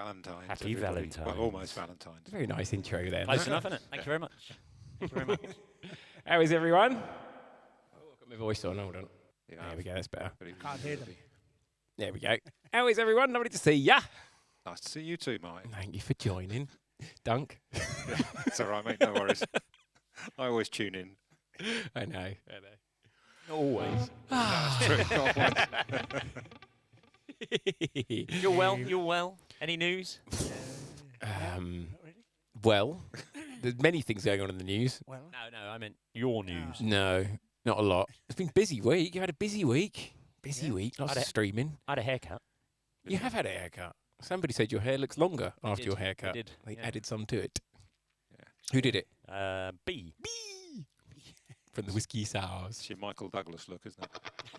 Valentine's. Happy everybody. Valentine's. Well, almost Valentine's. Very nice intro there. Close enough, isn't it? Thank you very much. Thank you very much. How is everyone? Oh, I've got my voice on. Hold on. Yeah, There we go. That's better. Can't hear them. There we go. How is everyone? Lovely to see ya. Nice to see you too, Mike. Thank you for joining. Dunk. It's all right, mate. No worries. I always tune in. I know. Always. That's true. You're well? You're well? Any news? Well, there's many things going on in the news. Well, No, I meant your news. No, not a lot. It's been a busy week. You had a busy week. Busy Yeah. week. Lots Had of a- streaming. I had a haircut. You have had a haircut. Somebody said your hair looks longer after your haircut. I did. They Yeah. added some to it. Yeah. Who did it? B. From the whiskey sours. It's your Michael Douglas look, isn't it?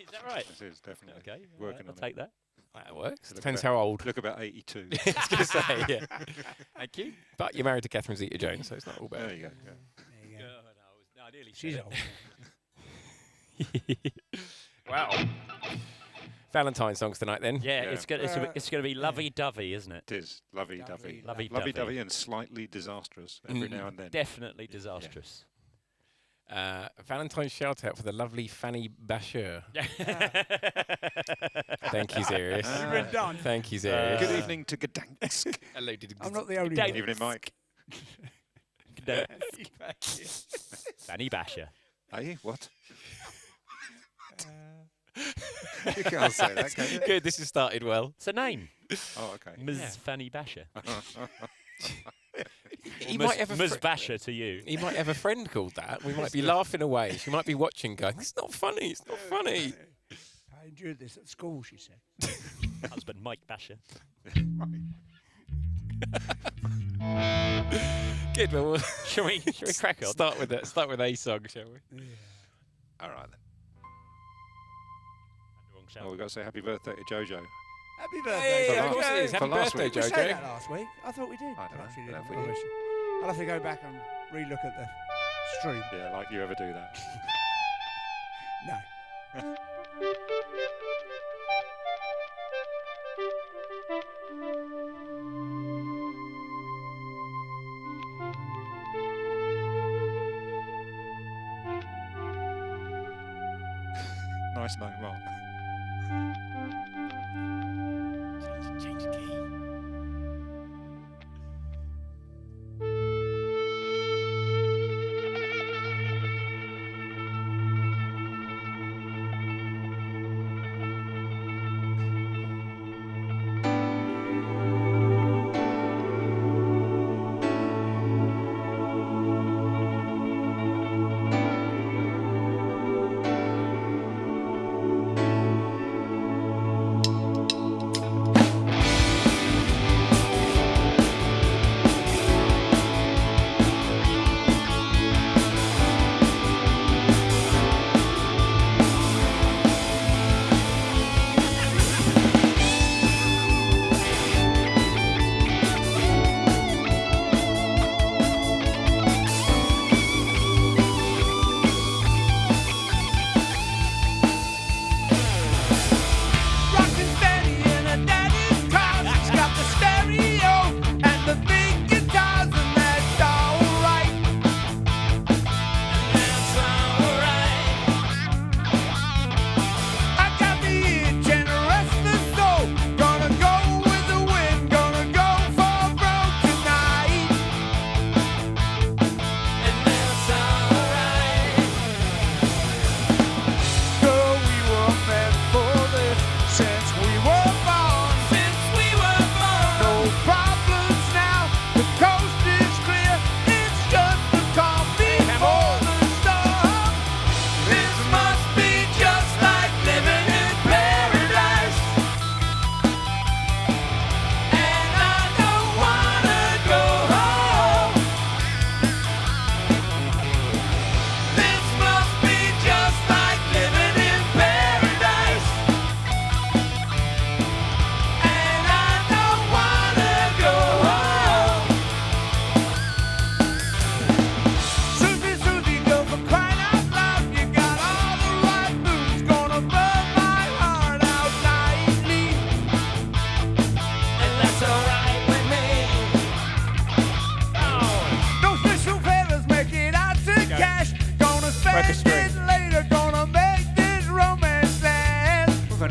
Is that right? It is, definitely. Okay. Working I'll on take that. That works. Look Depends about- how old. Look about 82. I was going to say, yeah. Thank you. But you're married to Catherine Zeta-Jones, so it's not all There bad. you go. Yeah. there you go. No, I nearly She's said old. Wow. Valentine's songs tonight then. Yeah, Yeah. it's going to be lovey-dovey, isn't it? It is lovey-dovey. Lovey-dovey. Lovey-dovey and slightly disastrous every now and then. Definitely disastrous. Valentine's shout out for the lovely Fanny Basher. Thank you, Zarius. You've been done. Thank you, Zarius. Good evening to Gdansk. Hello, I'm not the only Good one. Evening, Mike. Fanny Basher. Hey, what? You can't say that, can you? Good, this has started well. It's a name. Oh, okay. Ms. Fanny Basher. He Ms. might have a Ms. fri- Basher to you. He might have a friend called that. We might be laughing away. She might be watching going, it's not funny, it's not funny. I endured this at school, she said. Husband Mike Basher. Good, well, we'll Shall we crack on? start with a song, shall we? Yeah. All right, then. Wrong Oh, shout. we've got to say happy birthday to Jojo. Happy birthday, Hey, For of last- course it is. for Happy last birthday, week. We said Jojo. that last week. I thought we did. I don't know. Perhaps you Don't know didn't. if we did. Obviously. I'll have to go back and re-look at the stream. Yeah, like you ever do that. No. Nice note, Mark. Change the key.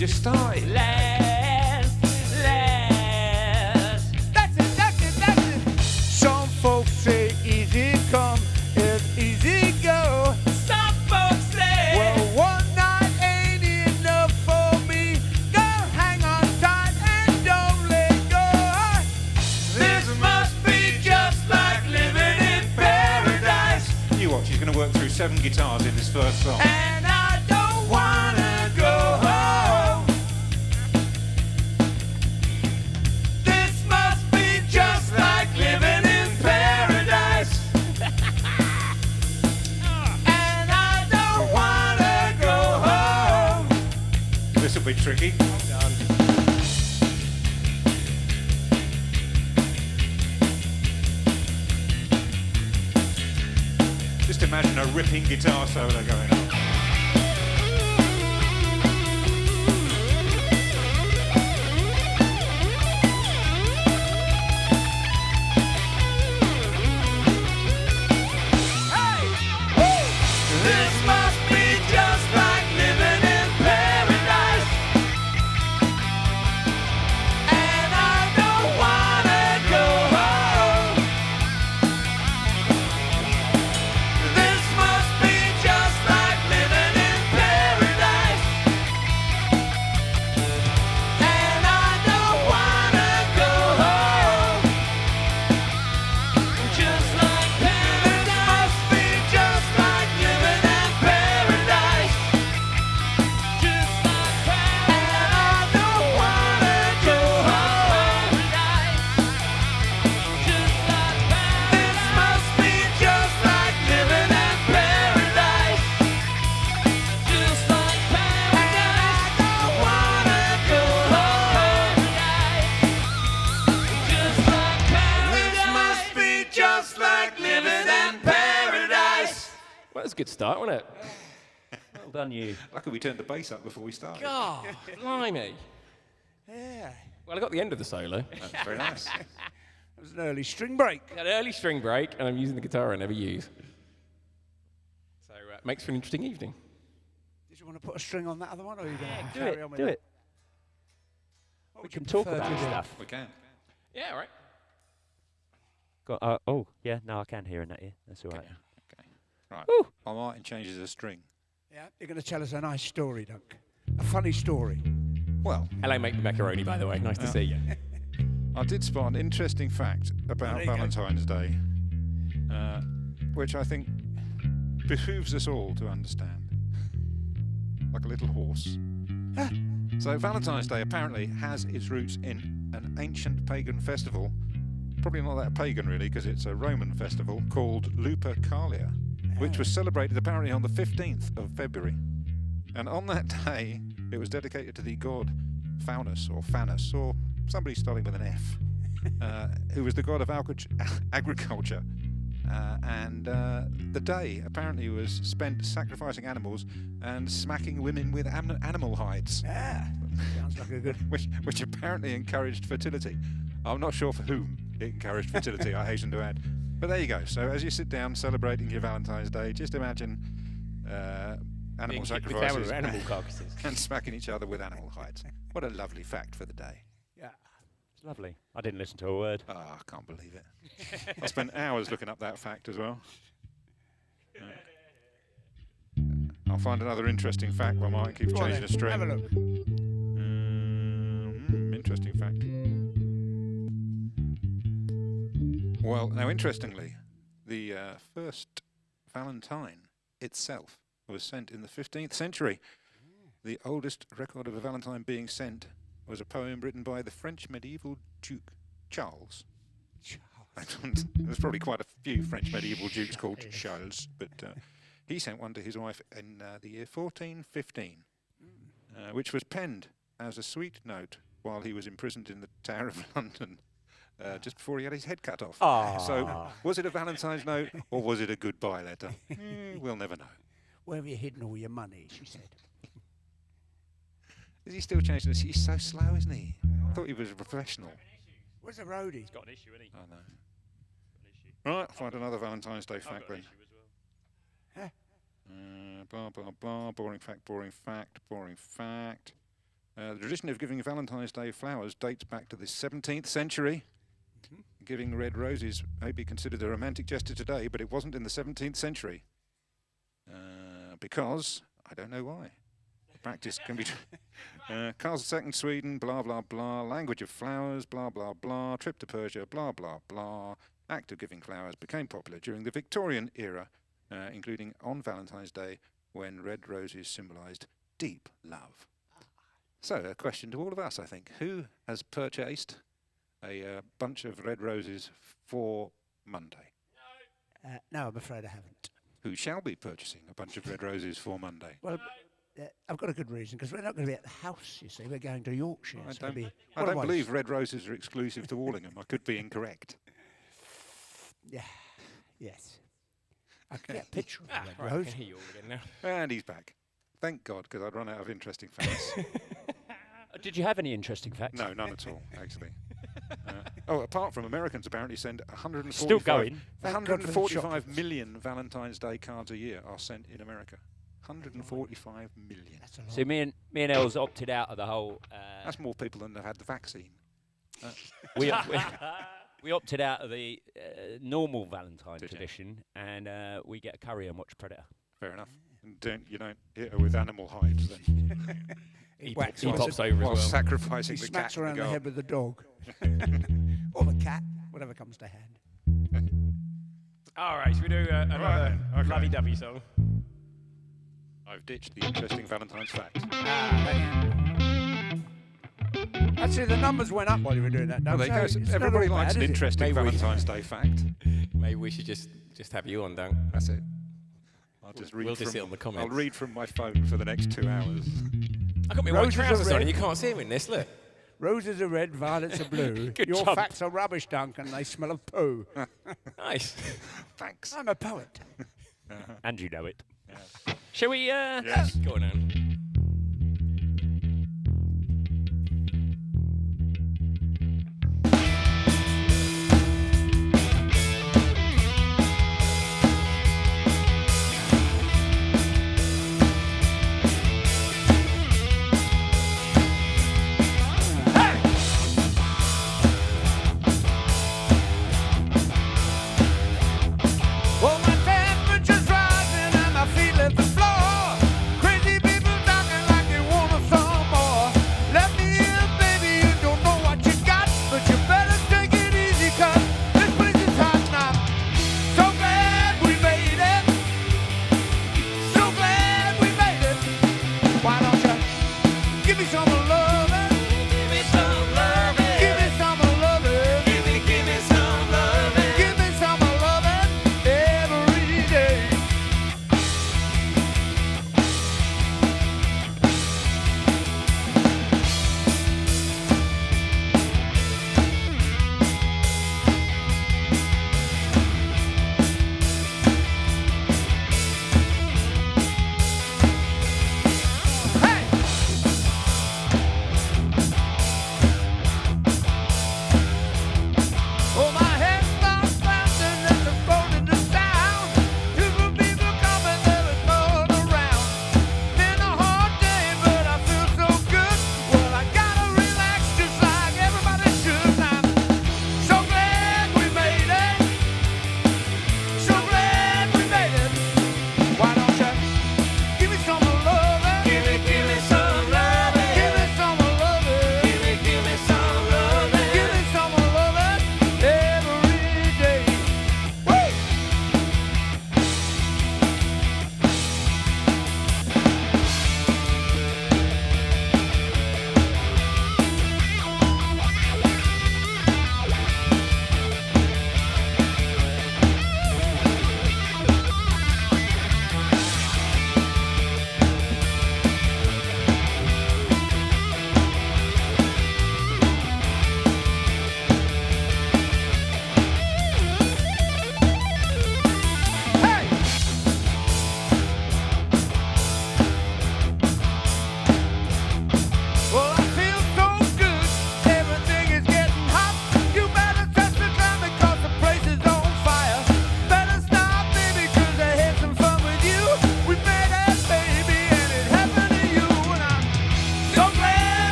just started. Last. That's it, that's it, that's it. Some folks say easy come and easy go. Some folks say. Well, one night ain't enough for me. Girl, hang on tight and don't let go. This must be just like living in paradise. You watch, he's going to work through 7 guitars in this first song. And I don't wanna go home. This must be just like living in paradise. And I don't wanna go home. This will be tricky. Just imagine a ripping guitar solo going on. This must be just like living in paradise. And I don't wanna go home. This must be just like living in paradise. And I don't wanna go home. Just like paradise. Must be just like living in paradise. Just like paradise. And I don't wanna go home. Just like paradise. This must be just like living in paradise. Just like paradise. And I don't wanna go home. Just like paradise. This must be just like living in paradise. Well, that's a good start, wasn't it? Well done, you. Lucky we turned the bass up before we started. God, blimey. Yeah. Well, I got the end of the solo. That's very nice. It was an early string break. An early string break, and I'm using the guitar I never use. So makes for an interesting evening. Did you want to put a string on that other one, or are you going to Do carry it. on with Do that? it. What We would you can talk prefer about to do? stuff. We can. Yeah, all right. Oh, yeah. No, I can hear in that ear. That's all right. Okay. Right. Woo. While Martin changes the string. Yeah, you're going to tell us a nice story, Dunk. A funny story. Well, Hello, make the macaroni, by the way. Nice to see you. I did spot an interesting fact about There you go. Valentine's Day, which I think behooves us all to understand. Like a little horse. So Valentine's Day apparently has its roots in an ancient pagan festival. Probably not that pagan really, because it's a Roman festival called Lupercalia, which was celebrated apparently on the 15th of February. And on that day, it was dedicated to the god Faunus, or Fanus, or somebody starting with an F, who was the god of agriculture. And the day apparently was spent sacrificing animals and smacking women with animal hides, Yeah, sounds like a good. which apparently encouraged fertility. I'm not sure for whom it encouraged fertility, I hasten to add. But there you go. So as you sit down celebrating your Valentine's Day, just imagine animal sacrifices Animal carcasses. and smacking each other with animal hides. What a lovely fact for the day. Yeah. It's lovely. I didn't listen to a word. Oh, I can't believe it. I spent hours looking up that fact as well. I'll find another interesting fact while Martin keeps Go on changing then, the string. have a look. Interesting fact. Well, now interestingly, the first Valentine itself was sent in the 15th century. The oldest record of a Valentine being sent was a poem written by the French medieval Duke Charles. There's probably quite a few French medieval dukes called Charles, but he sent one to his wife in the year 1415, which was penned as a sweet note while he was imprisoned in the Tower of London just before he had his head cut off. So, was it a Valentine's note or was it a goodbye letter? We'll never know. Where have you hidden all your money? She said. Is he still changing this? He's so slow, isn't he? I thought he was a professional. Where's the roadie? Got an issue, isn't he? I know. Right, I'll find another Valentine's Day fact then. Blah, blah, blah. Boring fact, boring fact, boring fact. The tradition of giving Valentine's Day flowers dates back to the 17th century. Giving red roses may be considered a romantic gesture today, but it wasn't in the 17th century. Because, I don't know why. The practice can be... Carl II, Sweden, blah, blah, blah. Language of flowers, blah, blah, blah. Trip to Persia, blah, blah, blah. Act of giving flowers became popular during the Victorian era, including on Valentine's Day, when red roses symbolised deep love. So, a question to all of us, I think. Who has purchased a bunch of red roses for Monday? No, I'm afraid I haven't. Who shall be purchasing a bunch of red roses for Monday? Well, I've got a good reason, because we're not going to be at the house, you see. We're going to Yorkshire. I It's gonna don't, be I what don't was. believe red roses are exclusive to Wallingham. I could be incorrect. Yeah, yes. I can get a picture of the red Right, I rose. can hear you all again now. And he's back. Thank God, because I'd run out of interesting facts. Did you have any interesting facts? No, none at all, actually. Apart from Americans apparently send 145, Still going. Thank God for the 145 chocolates. million Valentine's Day cards a year are sent in America. 145 million. That's a lot. So me and Els opted out of the whole. That's more people than have had the vaccine. we opted out of the normal Valentine Did you? tradition, and we get a curry and watch Predator. Fair enough. And you don't hit her with animal hides then. He Whacks pops her. over as While well. sacrificing He the smacks cat her in around the the garden. head with the dog. Or the cat, whatever comes to hand. All right, should we do another then, okay. lovey-dovey song? I've ditched the interesting Valentine's fact. Actually, the numbers went up while you were doing that. Well, there you go. Everybody likes an interesting Maybe we- Valentine's Day fact. Maybe we should just have you on, Dan. That's it. I'll just read We'll just from, sit on the I'll comments. read from my phone for the next 2 hours. I got my Roses white are trousers on red. and you can't see them in this, look. Roses are red, violets are blue. Good Your job. facts are rubbish, Duncan. They smell of poo. Nice. Thanks. I'm a poet. And you know it. Yes. Shall we? Yes. Go on, Dan. Oh, my temperature's rising and my feet left the floor. Crazy people talking like they want us some more. Let me in, baby, you don't know what you got, but you better take it easy, 'cause this place is hot now. So glad we made it. So glad we made it. Why don't you give me some loving? Give me some loving. Give me some loving. Give me some loving. Give me some loving every day. Hey!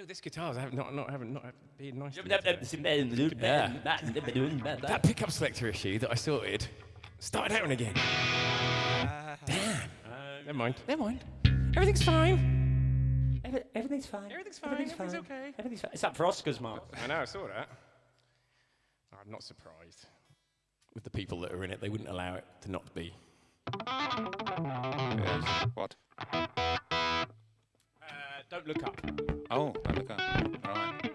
know this guitar's not being nice. to me That That pickup selector issue that I sorted started happening again. Damn. Never mind. Everything's fine. Everything's fine. Everything's okay. Everything's fine. It's up for Oscars, Mark. I know, I saw that. I'm not surprised. With the people that are in it, they wouldn't allow it to not be. Yes. What? Don't look up. Oh, don't look up. Right.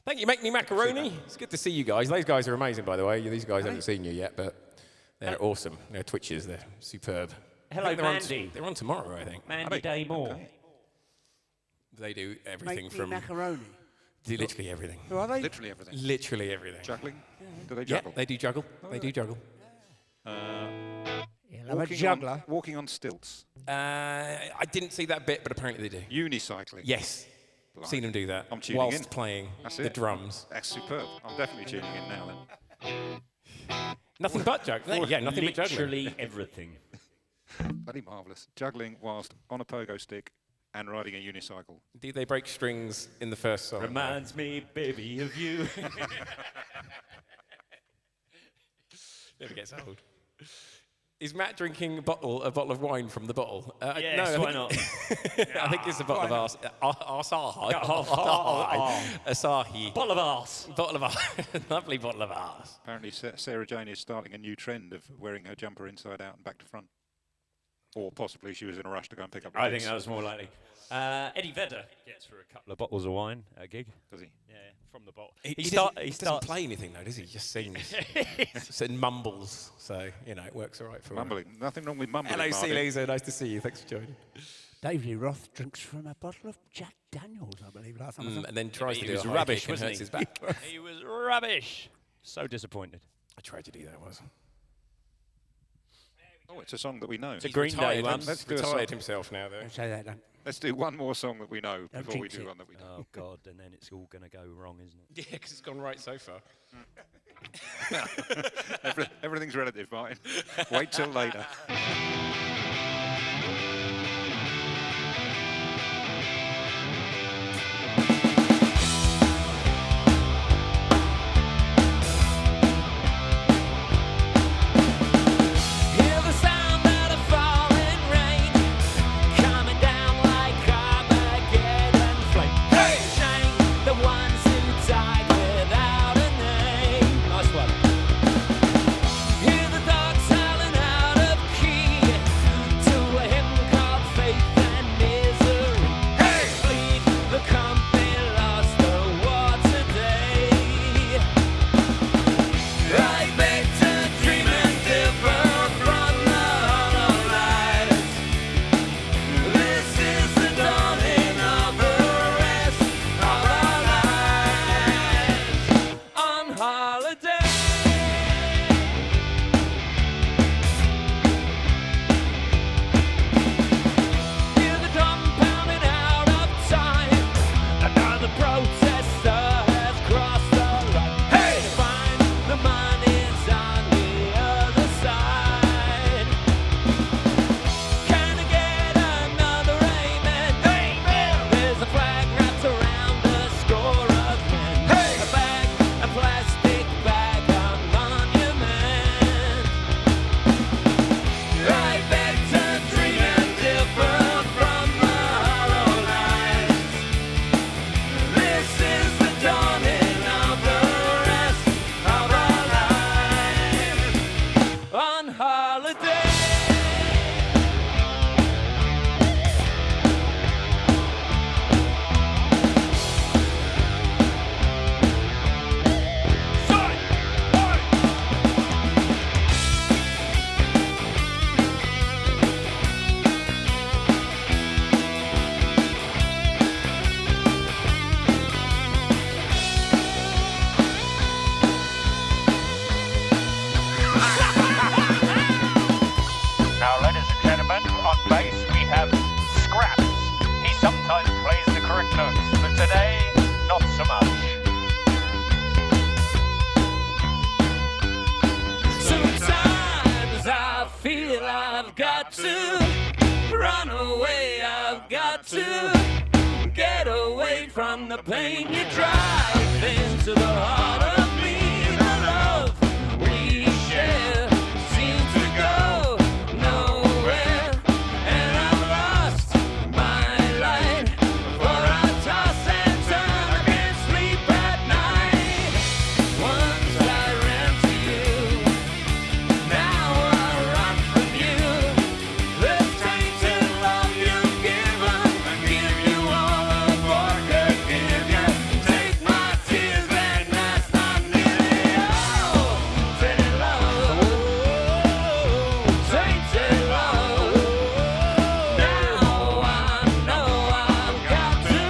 Thank you, Make Me Macaroni. It's good to see you guys. Those guys are amazing, by the way. These guys haven't seen you yet, but they're awesome. They're Twitches. They're superb. Hello, I think Mandy. They're on tomorrow, I think. Mandy Day Moore. They do everything Make me from macaroni. do literally everything. Who are they? Literally everything. Literally everything. Juggling? Do they Yeah, juggle? they do juggle. They do juggle. I'm a juggler. Walking on stilts. I didn't see that bit, but apparently they do. Unicycling. Yes. Blimey. Seen them do that I'm tuning whilst in. playing That's the it. drums. That's superb. I'm definitely tuning in now then. Nothing but juggling. Yeah, nothing but juggling. Literally everything. Bloody marvellous. Juggling whilst on a pogo stick and riding a unicycle. Do they break strings in the first song? Reminds me, baby, of you. Never gets old. Is Matt drinking a bottle of wine from the bottle? Yes, no, why not? I think it's a bottle of Asahi. Asahi. Bottle of arse. Bottle of arse. Lovely bottle of arse. Apparently Sarah Jane is starting a new trend of wearing her jumper inside out and back to front. Or possibly she was in a rush to go and pick up I think legs. that was more likely. Eddie Vedder gets for a couple of bottles of wine at a gig. Does he? Yeah, from the bottle. He starts. doesn't play anything though, does he? He just sings. And mumbles. So, you know, it works all right for him. Mumbling. Nothing wrong with mumbling. Hello, Martin. Lisa. Nice to see you. Thanks for joining. David Lee Roth drinks from a bottle of Jack Daniels, I believe, last time. And then tries to He do was a high rubbish, kick and wasn't hurts he? his back. He was rubbish. So disappointed. A tragedy that was. Oh, it's a song that we know. It's a Green Day one. Let's do a song. Retired himself now, though. Don't say that, don't. Let's do one more song that we know Don't before we jinx do it. one that we don't. Oh God! And then it's all going to go wrong, isn't it? Yeah, because it's gone right so far. Everything's relative, Martin. Wait till later. Hear the sound of the falling rain coming down like Armageddon flame. Hey! Shame the ones who died without a name. Nice one. Hear the dogs howling out of key to a hymn called Faith and Misery. Hey! Bleed the company lost the war today. Right back to dreaming different from the hollow lights. This is the dawning of the rest of our lives on holiday. Hear the drum pounding out of time. Another protester has crossed the line. Hey! Find the money's on the other side. Can I get another amen? Amen! There's a flag wrapped around the score of men. Hey! A bag, a plastic bag, a monument. Right back to dreaming different from the hollow lights. This is the dawning of the rest of our lives on holiday. Now, ladies and gentlemen, on bass we have Scraps. He sometimes plays the correct notes, but today, not so much. Sometimes I feel I've got to run away. I've got to get away from from the pain you drive into the heart of me. The love we share seems to go nowhere, and I've lost my light, for I toss and turn, I can't sleep at night. Once I ran to you, now I run from you. This tainted love you've given, I give you all of what could give you. Take my tears and that's not nearly all. Tainted love, tainted love. Now I know I've got to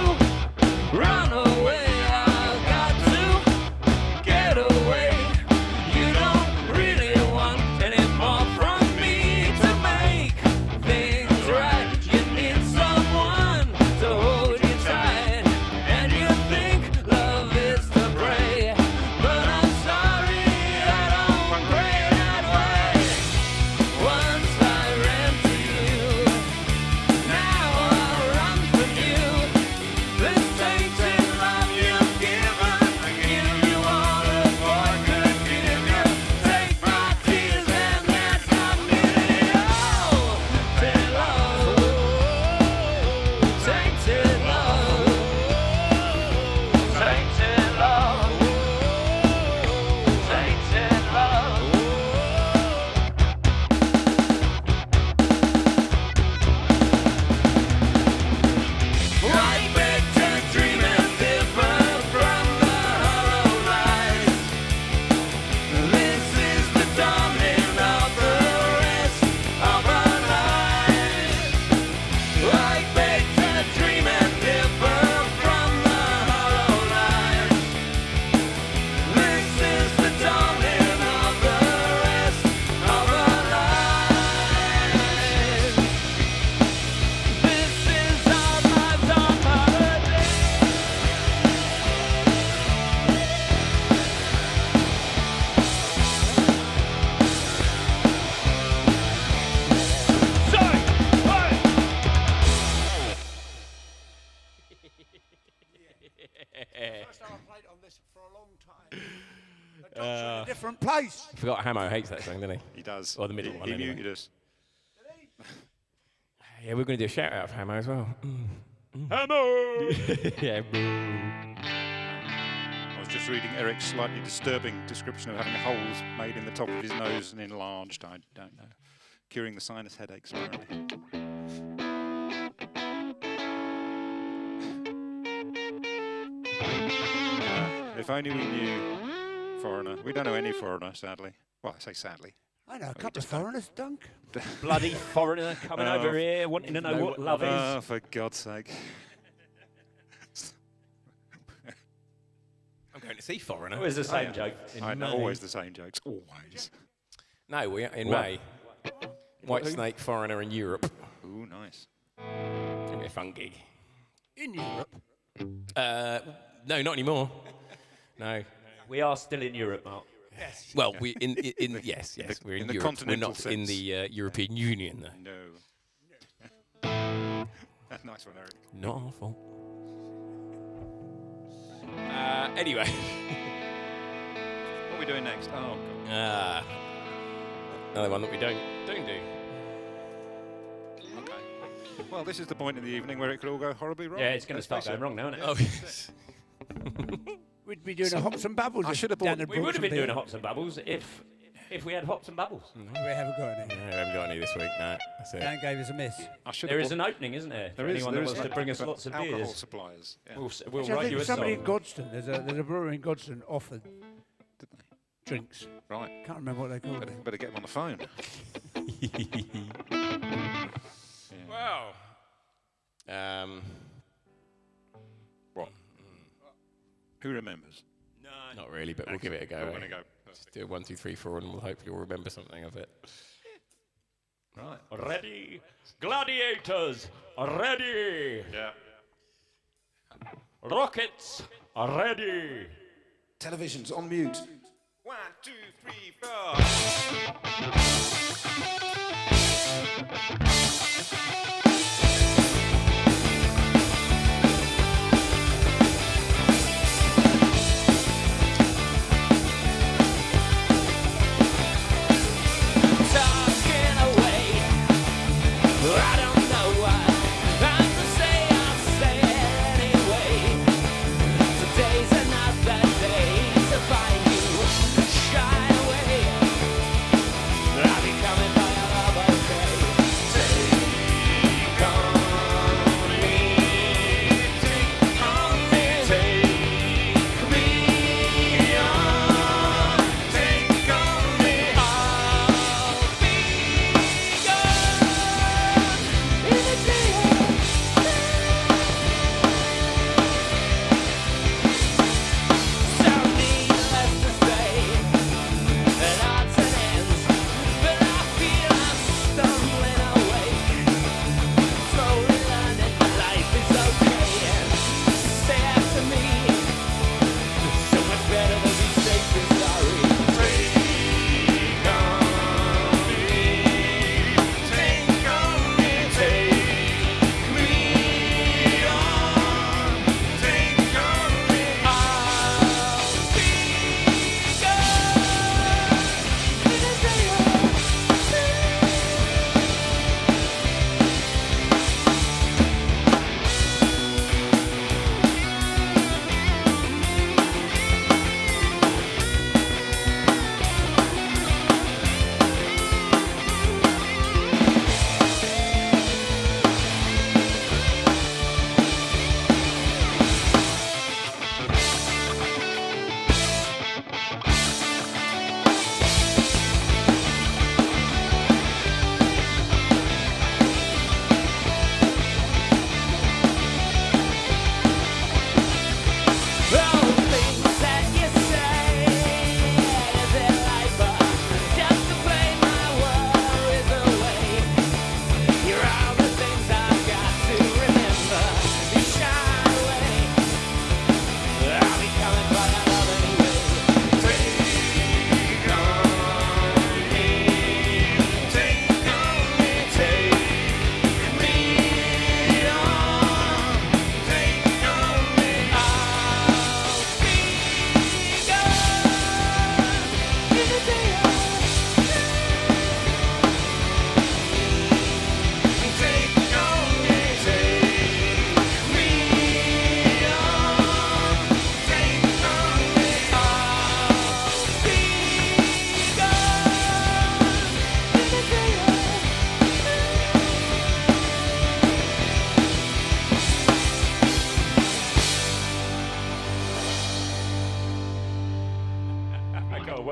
run away, I've got to get away. You don't really want any more from me to make things right. You need someone to hold you tight, and you think love is to pray, but I'm sorry, I don't pray that way. Once I ran to you, now I run from you. This tainted love you've given, I give you all of what could give you. Take my tears and that's not nearly all. Tainted love, tainted love, tainted love, tainted love. I beg to dream and differ from the hollow lies. This is the dawning of the rest of our lives. I beg to dream and differ from the hollow lies. This is the dawning of the rest of our lives. This is our lives on holiday. First time I played on this for a long time. The dogs are in a different place. I forgot Hamo hates that song, doesn't he? He does. Or the middle one, He anyway. muted us. Yeah, we're going to do a shout out of Hamo as well. Hamo! Yeah, boo. I was just reading Eric's slightly disturbing description of having holes made in the top of his nose and enlarged. I don't know. Curing the sinus headaches, apparently. If only we knew Foreigner. We don't know any Foreigner, sadly. Well, I say sadly. I know a couple of foreigners, Dunk. Bloody foreigner coming Oh, over here wanting to know what love is. Oh, for God's sake. I'm going to see Foreigner. Always the same joke. I know, always the same jokes. Always. No, we're in May. White Snake, Foreigner in Europe. Ooh, nice. It's going to be a fun gig. In Europe. No, not anymore. No. We are still in Europe, Mark. Yes. Well, we yes, we're in in the Europe. We're continental not in sense. the European Union, though. No. Nice one, Eric. Not our fault. Anyway. What are we doing next? Oh, God. Another one that we don't do. Okay. Well, this is the point in the evening where it could all go horribly wrong. Yeah, it's going to Let's start face going it. wrong now, isn't it? Oh, yes. We'd be doing a hops and bubbles. I if should have Dan bought- We would have been brought doing a some hops and bubbles if we had hops and bubbles. beer. We haven't got any. No, I haven't got any this week. No, that's it. Dan gave us a miss. I should There have is bought- an opening, isn't there? There For is. anyone There that is wants to bring us lots of alcohol beers. suppliers. Yeah. We'll Actually, write I you think a somebody song. in Godstone, there's a brewery in Godstone offered Did they? drinks. Right. Can't remember what they called it. Better get them on the phone. Wow. What? Who remembers? Not really, but we'll give it a go. We're eh? going to go. Just do 1, 2, 3, 4, and we'll hopefully all remember something of it. Right. Ready? Gladiators, ready! Yeah. Rockets, ready! Television's on mute. 1, 2, 3, 4.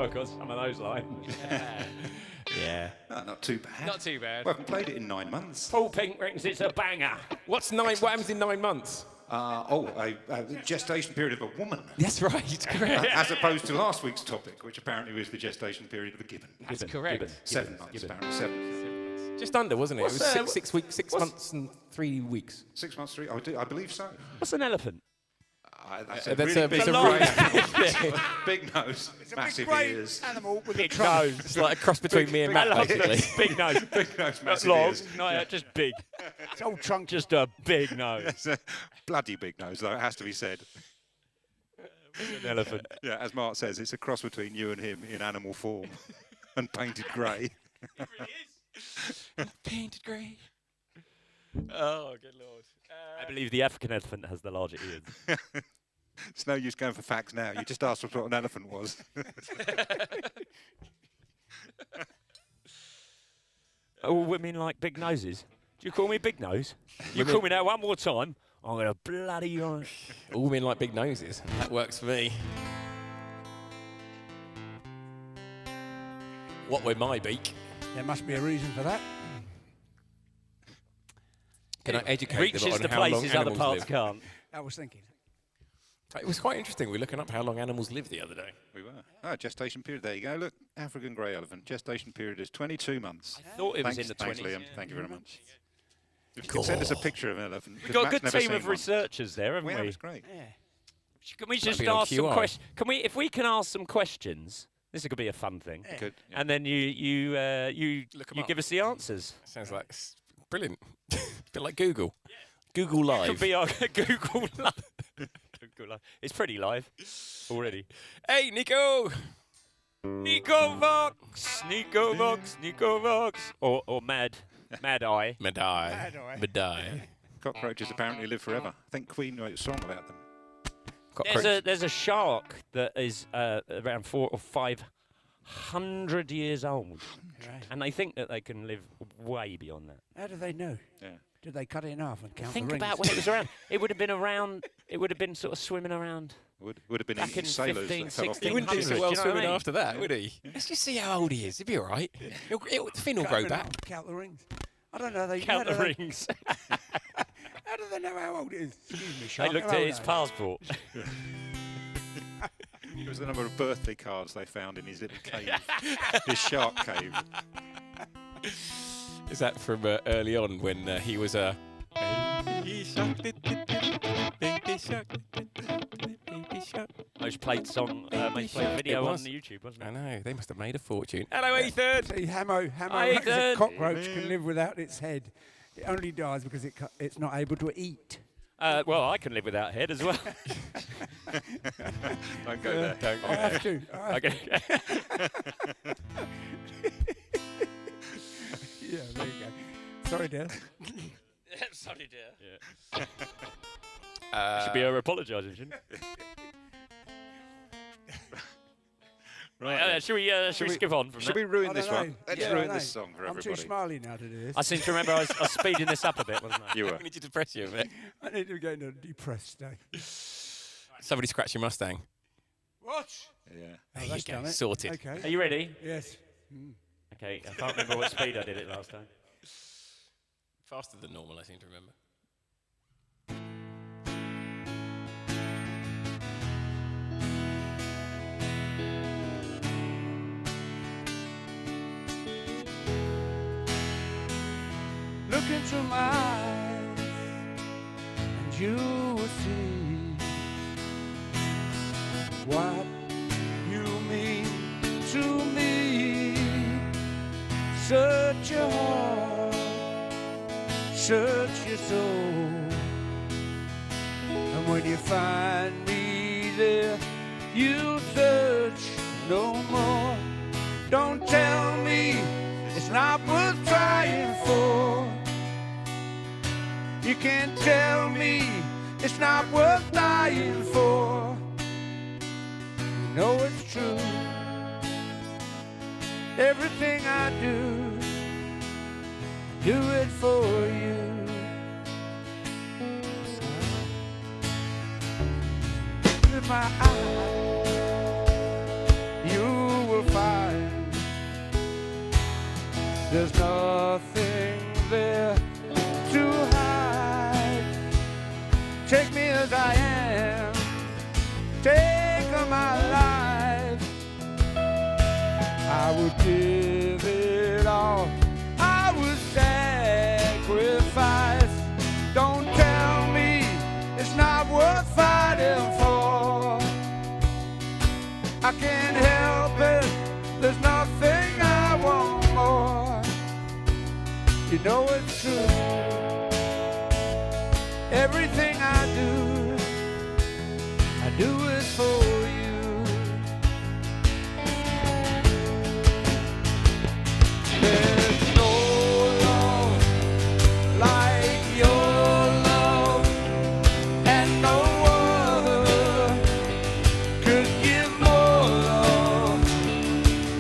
work on some of those lines. Yeah. No, not too bad. Not too bad. We haven't played it in 9 months. Paul Pink reckons it's a banger. What happens in 9 months? A gestation period of a woman. That's right. Correct. As opposed to last week's topic, which apparently was the gestation period of a gibbon. That's correct. 7 months, apparently. 7. Just under, wasn't it? What's, It was what- 6 weeks, 6 months and 3 weeks. 6 months, 3. I believe so. What's an elephant? That's a That's really a big, big big nose, It's a massive big brain ears. animal with Big a trunk. nose. It's like a cross between me and Matt, Hello. basically. Big nose. Big nose, Not massive long. ears. No, just big. It's old trunk. Just a big nose. It's a bloody big nose, though, it has to be said. An elephant. Yeah, as Mark says, it's a cross between you and him in animal form and painted grey. Painted grey. Oh, good lord. I believe the African elephant has the larger ears. It's no use going for facts now. You just asked us what an elephant was. All women like big noses. Do you call me big nose? You call me that one more time, I'm going to bloody you. All women like big noses. That works for me. What with my beak? There must be a reason for that. Can I educate them Reaches on the how long places other animals parts live? can't. I was thinking. It was quite interesting. We were looking up how long animals live the other day. We were. Oh, gestation period. There you go. Look, African grey elephant. Gestation period is 22 months. I thought it was Thanks, in the thanks, 20s. Liam. Thank you very much. If you can send us a picture of an elephant. We've 'cause got a Matt's good never team seen of one. researchers there, haven't We we? have, it's great. Yeah. Can we just be on ask some QI. questions? Can we, if we can ask some questions? This could be a fun thing. Good. Yeah. And then you Look 'em you up. give us the answers. Sounds like brilliant. A bit like Google. Google Live. Could be our Google Live. Google Live. It's pretty live already. Hey, Nico! Nico Vox, Nico Vox, Nico Vox, or Mad Eye. Medai. Cockroaches apparently live forever. I think Queen wrote a song about them. There's a shark that is around 400 or 500 years old, Right. and they think that they can live way beyond that. How do they know? Yeah. Did they cut it in half and count Think the rings? about when it was around. It would have been around. It would have been sort of swimming around. Would have been Back in sailors 15, that fell off 16. He wouldn't do so 100, well do you know what I swimming mean? after that, would he? Let's just see how old he is. He'll be all right. The fin will Cut grow them in back. half, count the rings. I don't know. How Count do the they- rings. How do they know how old it is? Excuse me, They Shark. looked how at old his are you? passport. It was the number of birthday cards they found in his little cave, his shark cave. Is that from early on when he was a baby shark? Baby shark. Baby shark. Most played song, most played It video on was. the YouTube, wasn't I it? know, they must have made a fortune. Hello, Ethan! See, Hamo Hi, reckons a Ethan. cockroach can live without its head. It only dies because it's not able to eat. Well, I can live without head as well. Don't go there. Don't go I there. have to. I have Okay. Yeah, there you go. Sorry, dear. Sorry, dear. Yeah. Should be her apologising, shouldn't it? Right. Should we skip on from Should that? we ruin I this don't one? know. Let's Yeah, ruin I this know. song for I'm too everybody. smiley now to do this. I seem to remember I was speeding this up a bit, wasn't I? You were. We need to depress you a bit. I need to go into a depressed state. Somebody scratch your Mustang. What? Yeah. Oh, that's go. done it. Sorted. Okay. Are you ready? Yes. Okay, I can't remember what speed I did it last time. Faster than normal, I seem to remember. Look into my eyes, and you will see what you mean to me. Search your heart, search your soul, and when you find me there, you'll search no more. Don't tell me it's not worth trying for. You can't tell me it's not worth dying for. You know it's true. Everything I do it for you. With my eyes, you will There's nothing there to hide. Take me as I am. Take my life. I would give it all. I would sacrifice. Don't tell me it's not worth fighting for. I can't help it. There's nothing I want more. You know it's true. Everything I do it for you. There's no love like your love, and no other could give more love.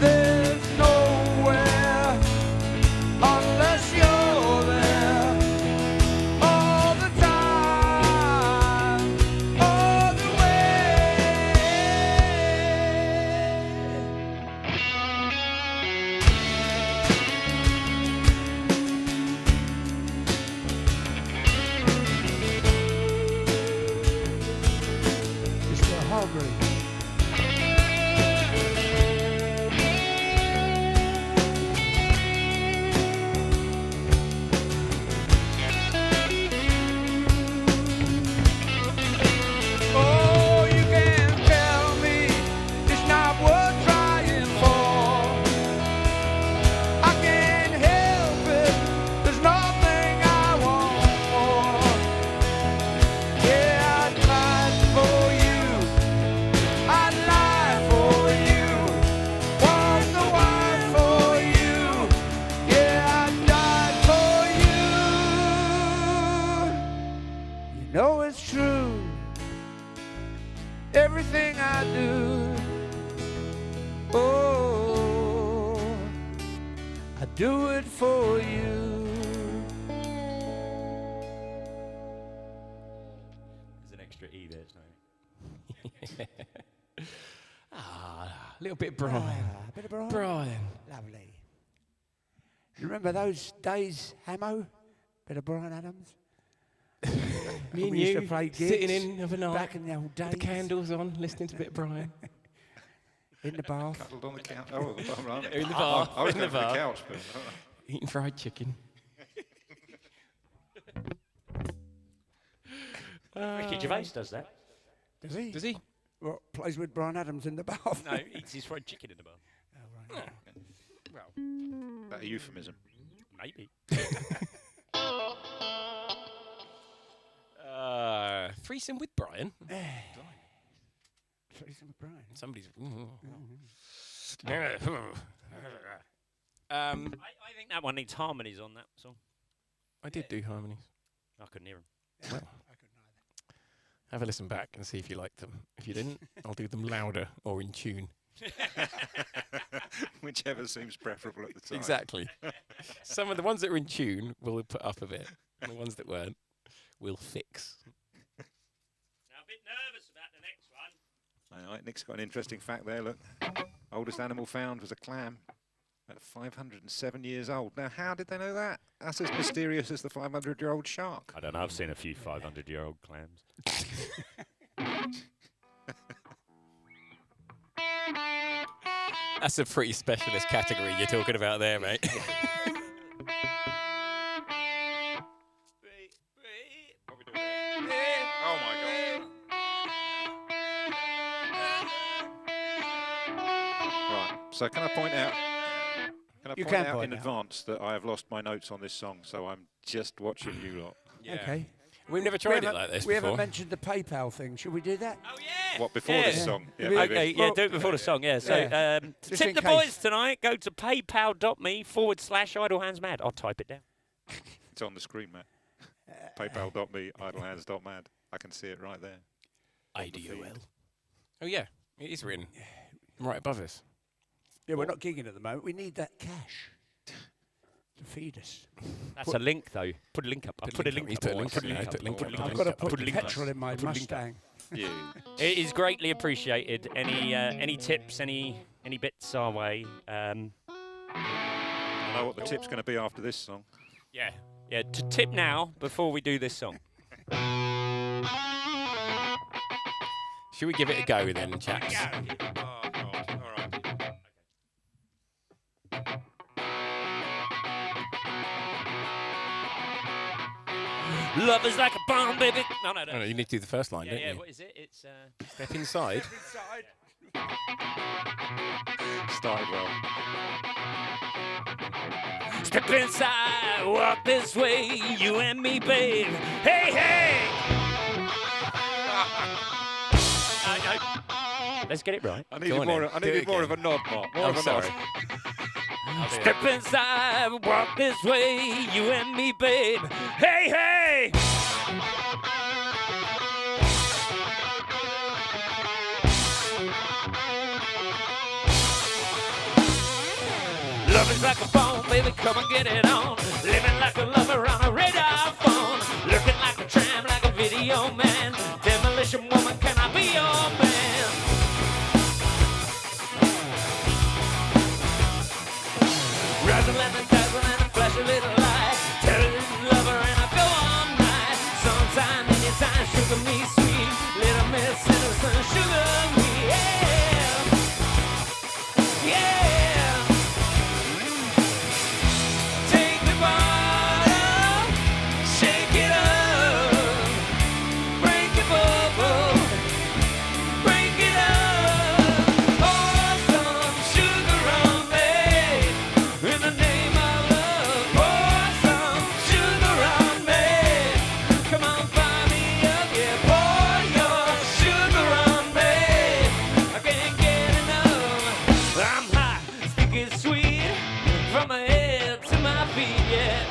There's nowhere unless you're there all the time, all the way. It's the hungry. Oh, you can't tell me it's not worth trying for. I can't help it. There's nothing I want more. Yeah, I'd fight for you. I'd lie for you. Walk the wire for you. Yeah, I'd die for you. You know it's true. Everything I do, oh, I do it for you. There's an extra E there, isn't Ah, a little bit Brian. A bit of Brian. Brian. Lovely. You remember those days, Hamo? Bit of Brian Adams? Me and we used you to play sitting gigs in of a night, back in the old days. with the candles on, listening to a bit of Brian. In the bath. Cuddled on the couch. Oh, right. In the bar, I was in the going for the bar. couch, but Eating fried chicken. Ricky Gervais does that. Does he? Does he? What, plays with Brian Adams in the bath? No, he eats his fried chicken in the bar. Well, that a euphemism. Maybe. threesome with Brian. Threesome with Brian. Somebody's. I think that one needs harmonies on that song. I did do harmonies. I couldn't hear him. Well, have a listen back and see if you liked them. If you didn't, I'll do them louder or in tune. Whichever seems preferable at the time. Exactly. Some of the ones that were in tune we'll put up a bit. And the ones that weren't, we'll fix. Now, a bit nervous about the next one. All right, Nick's got an interesting fact there. Look, oldest animal found was a clam at 507 years old. Now, how did they know that? That's as mysterious as the 500-year-old shark. I don't know. I've seen a few 500-year-old clams. That's a pretty specialist category you're talking about there, mate. Oh my God! Right. So, can I point out? Can I You point can out point in out. advance that I have lost my notes on this song, so I'm just watching you lot. Yeah. Okay. We've never tried it like this We before. haven't mentioned the PayPal thing. Should we do that? Oh, yeah. What before Yeah. this song? Yeah, Yeah. maybe. Okay, yeah, Well, do it before the song, yeah. So, yeah. to Just tip in the case. boys tonight, go to paypal.me/idlehandsmad. I'll type it down. It's on the screen, Matt. PayPal.me, idlehands.mad. I can see it right there. IDOL. Oh, yeah. It is written right above us. Yeah, we're not gigging at the moment. We need that cash to feed us. That's a link, though. Put a link up. Put a link He's up. put a boys. link up now. Put a link up. I've got to Put put a link up. petrol in my Mustang. Yeah. It is greatly appreciated. Any tips, any bits our way. And know what the tip's going to be after this song. Yeah. Yeah, to tip now before we do this song. Should we give it a go then, chaps? Oh, God. All right. Love is like a bomb, baby. No, Oh, no, you need to do the first line, don't yeah, you? what is it? It's Step inside. Started well. step inside, walk this way, you and me, babe. Hey, hey. Let's get it right. I needed more of a nod, Mark. More I'm of a sorry. nod. Step inside, walk this way, you and me, babe. Hey, hey. Love is like a phone, baby, come and get it on. Living like a lover on a radar phone. Looking like a tramp, like a video man. Demolition woman, can I be your man? Razzle and a dazzle and a flash a little light. Tell you lover and I go all night. Sometime, anytime, sugar me sweet. Little Miss Innocent, sugar me, yeah. Yeah. Take the bottle, shake it up. Break the bubble, break it up. Pour some sugar on me. In the name of love, pour some sugar on me. Come on, fire me up, yeah. Pour your sugar on me. I can't get enough. I'm hot, sticky sweet, from my head to my feet, yeah.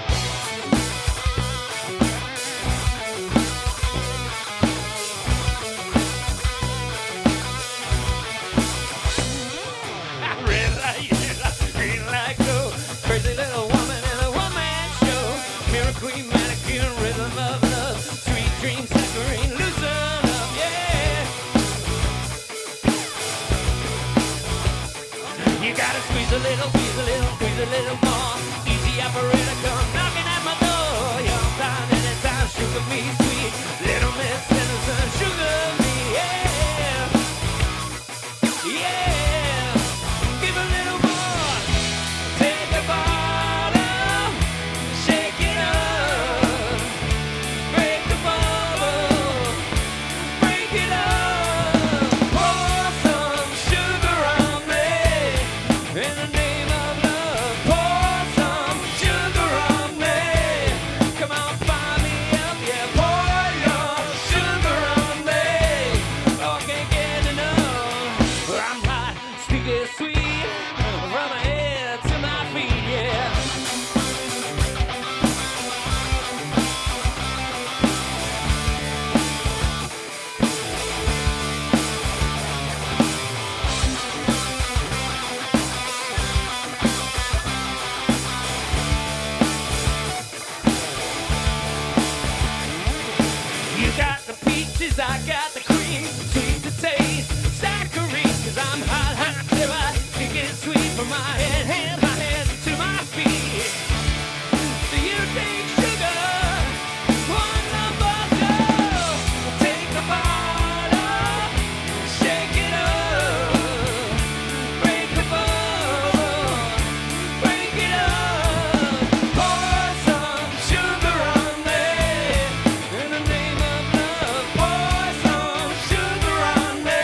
Red light, green light, go. Crazy little woman in a one-man show. Mirror queen, mannequin, rhythm of love. Sweet dreams, saccharine, loosen up, yeah. You gotta squeeze a little, squeeze a little, squeeze a little more. Easy operator, come knocking at my door. You're fine anytime, sugar me sweet. Little Miss Innocent, sugar me, yeah. Yeah. Give a little more. Take a bottle, shake it up. Break the bubble, break it up. Pour some sugar on me. In the name of love, pour some sugar on me. Come on, fire me up, yeah. Pour your sugar on me. Oh, I can't get enough. I'm hot, sticky sweet, from my head to my feet, yeah. You got the peaches, I got the cream, sweet to taste, saccharine, 'cause I'm hot, hot, silver, sticky sweet from my head to my feet. Do you take sugar? One number two. Take the bottle, shake it up, break the bubble, break it up. Pour some sugar on me. In the name of love, pour some sugar on me.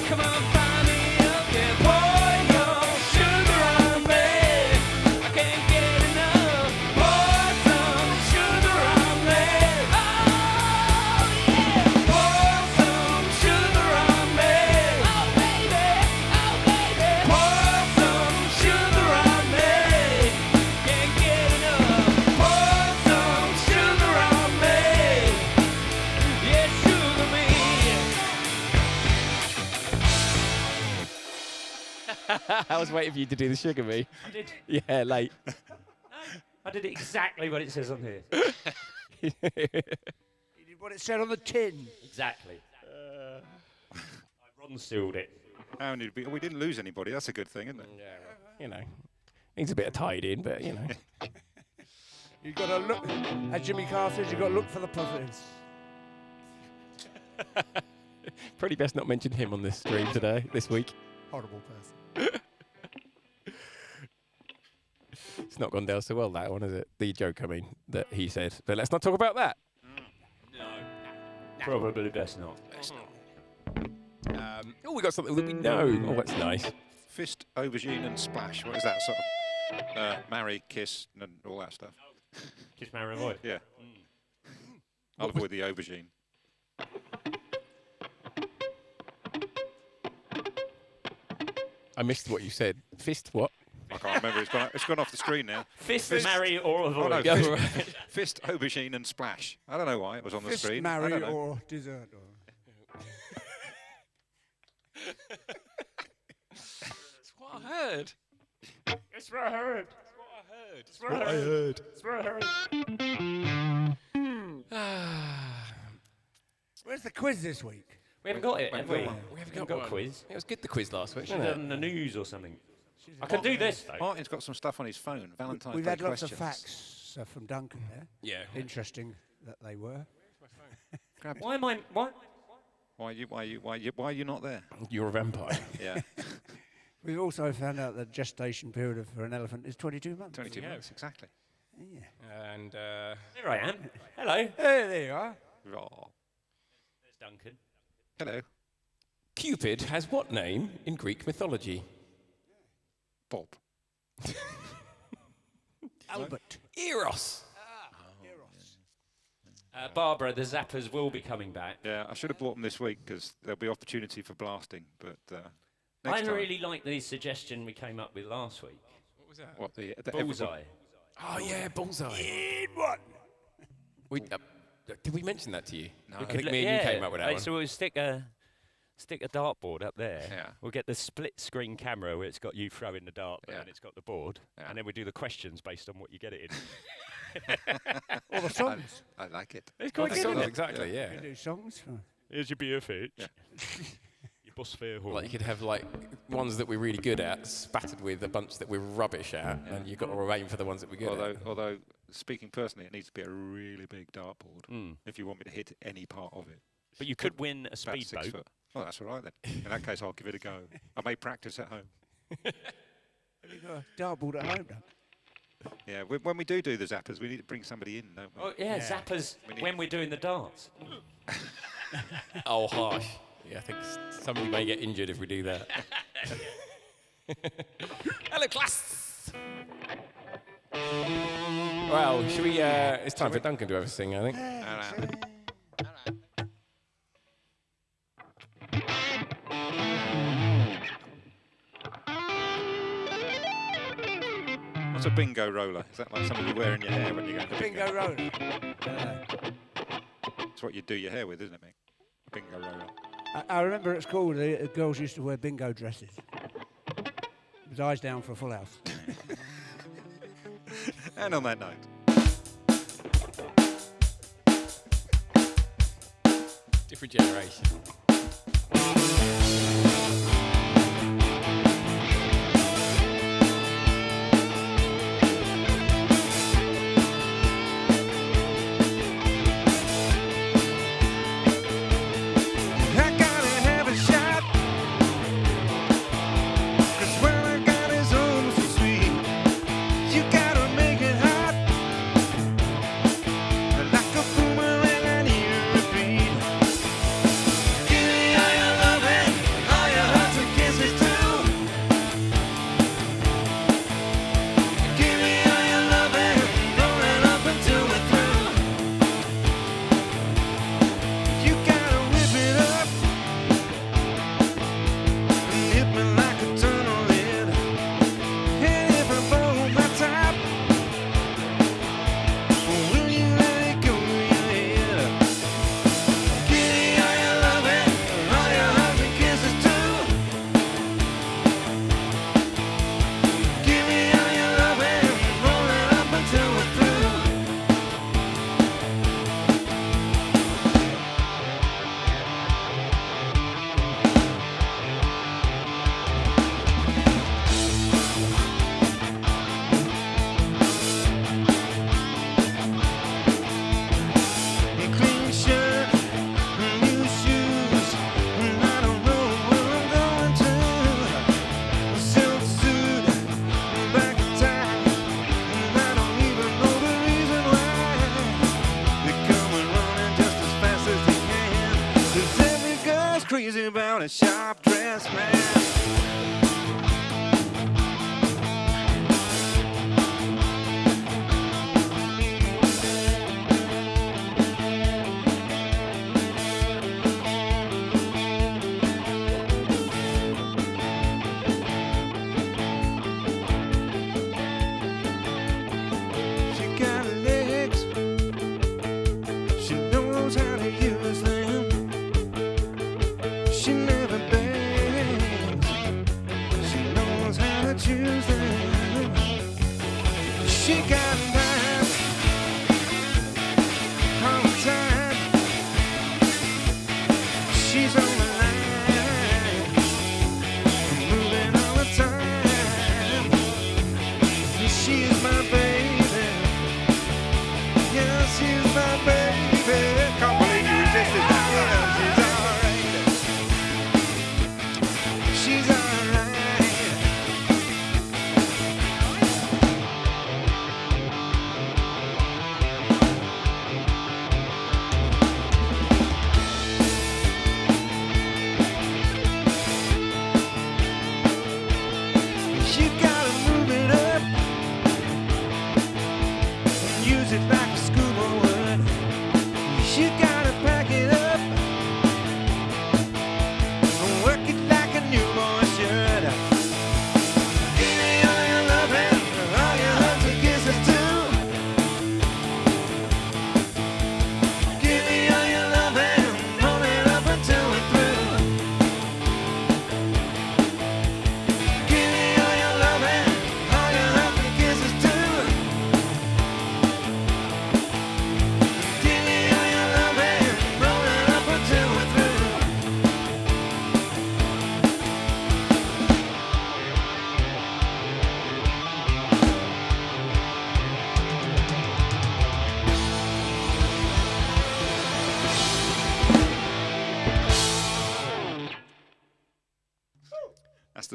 Come on, fire me up, yeah. Pour your sugar on me. I can't get enough. Pour some sugar on me. Oh yeah. Pour some sugar on me. Oh baby, oh baby. Pour some sugar on me. Can't get enough. Pour some sugar on me. Yeah, sugar me. I was waiting for you to do the sugar me. I did. Yeah, late. I did exactly what it says on here. He did what it said on the tin. Exactly. I Ron sealed it. We didn't lose anybody. That's a good thing, isn't it? Yeah, well, you know. Needs a bit of tied in, but you know. You've got to look, as Jimmy Carr says, you've got to look for the positives. Probably best not mention him on this stream this week. Horrible person. It's not gone down so well, that one, is it? The joke, I mean, that he said. But let's not talk about that. No. Probably best not. Oh, we got something that we know. Oh, that's nice. Fist, aubergine, and splash. What is that sort of marry, kiss, and all that stuff? Kiss, marry, avoid. Yeah. I'll avoid the aubergine. I missed what you said. Fist what? I can't remember. It's gone off the screen now. Fist, marry, or Oh, avoid. no, fist, aubergine, and splash. I don't know why it was on the Fist, screen. I marry, don't know. or dessert. That's what I heard. That's what I heard. That's what I heard. That's what I heard. Where's the quiz this week? We haven't got it, have we? We haven't got got a one. quiz. It was good, the quiz last week. Should wasn't have it? done the news or something. I can do this, though. Martin's got some stuff on his phone. Valentine's We've Day had lots of questions. facts from Duncan there. Yeah. Interesting that they were. Why am I... What? Why are you not there? You're a vampire. Yeah. We've also found out that gestation period for an elephant is 22 months. 22 months, exactly. Yeah. And There I am. Hello. Hey, there you are. Oh. There's Duncan. Hello. Cupid has what name in Greek mythology? Bob. Albert. Eros. Barbara, the Zappers will be coming back. Yeah, I should have bought them this week because there'll be opportunity for blasting. But I next time. really like the suggestion we came up with last week. What was that? What the Bullseye. Oh, yeah, bullseye. In one. Did we mention that to you? No. I think me and you came up with that Right, one. so we'll stick a dartboard up there. Yeah. We'll get the split screen camera where it's got you throwing the dart Yeah. and it's got the board. Yeah. And then we do the questions based on what you get it in. All the songs. I like it. It's Oh, quite the good, songs, isn't it? exactly, yeah. We do songs. For Here's your beer fitch. Yeah. Your Bossphere horn. Like you could have like ones that we're really good at, spattered with a bunch that we're rubbish at, and you've got to aim for the ones that we're good at. Although speaking personally, it needs to be a really big dartboard if you want me to hit any part of it. But you could win a About 6 speedboat. foot. Oh, that's all right then. In that case, I'll give it a go. I may practice at home. Have you got a dartboard at home, Dan? Yeah, when we do the zappers, we need to bring somebody in, don't we? Oh, yeah, zappers when we're doing the darts. Oh, harsh. Yeah, I think somebody may get injured if we do that. Hello, class. Well, should we? It's time for Duncan to have a sing, I think. What's a bingo roller? Is that like something you wear in your hair when you go to Bingo roller. It's what you do your hair with, isn't it, Mick? Bingo roller. I remember at school the girls used to wear bingo dresses. It was eyes down for a full house. And on that note. Different generation. I gotta have a shot. 'Cause what I got is oh so sweet. You gotta make it hot. Like a boomerang, I need a repeat.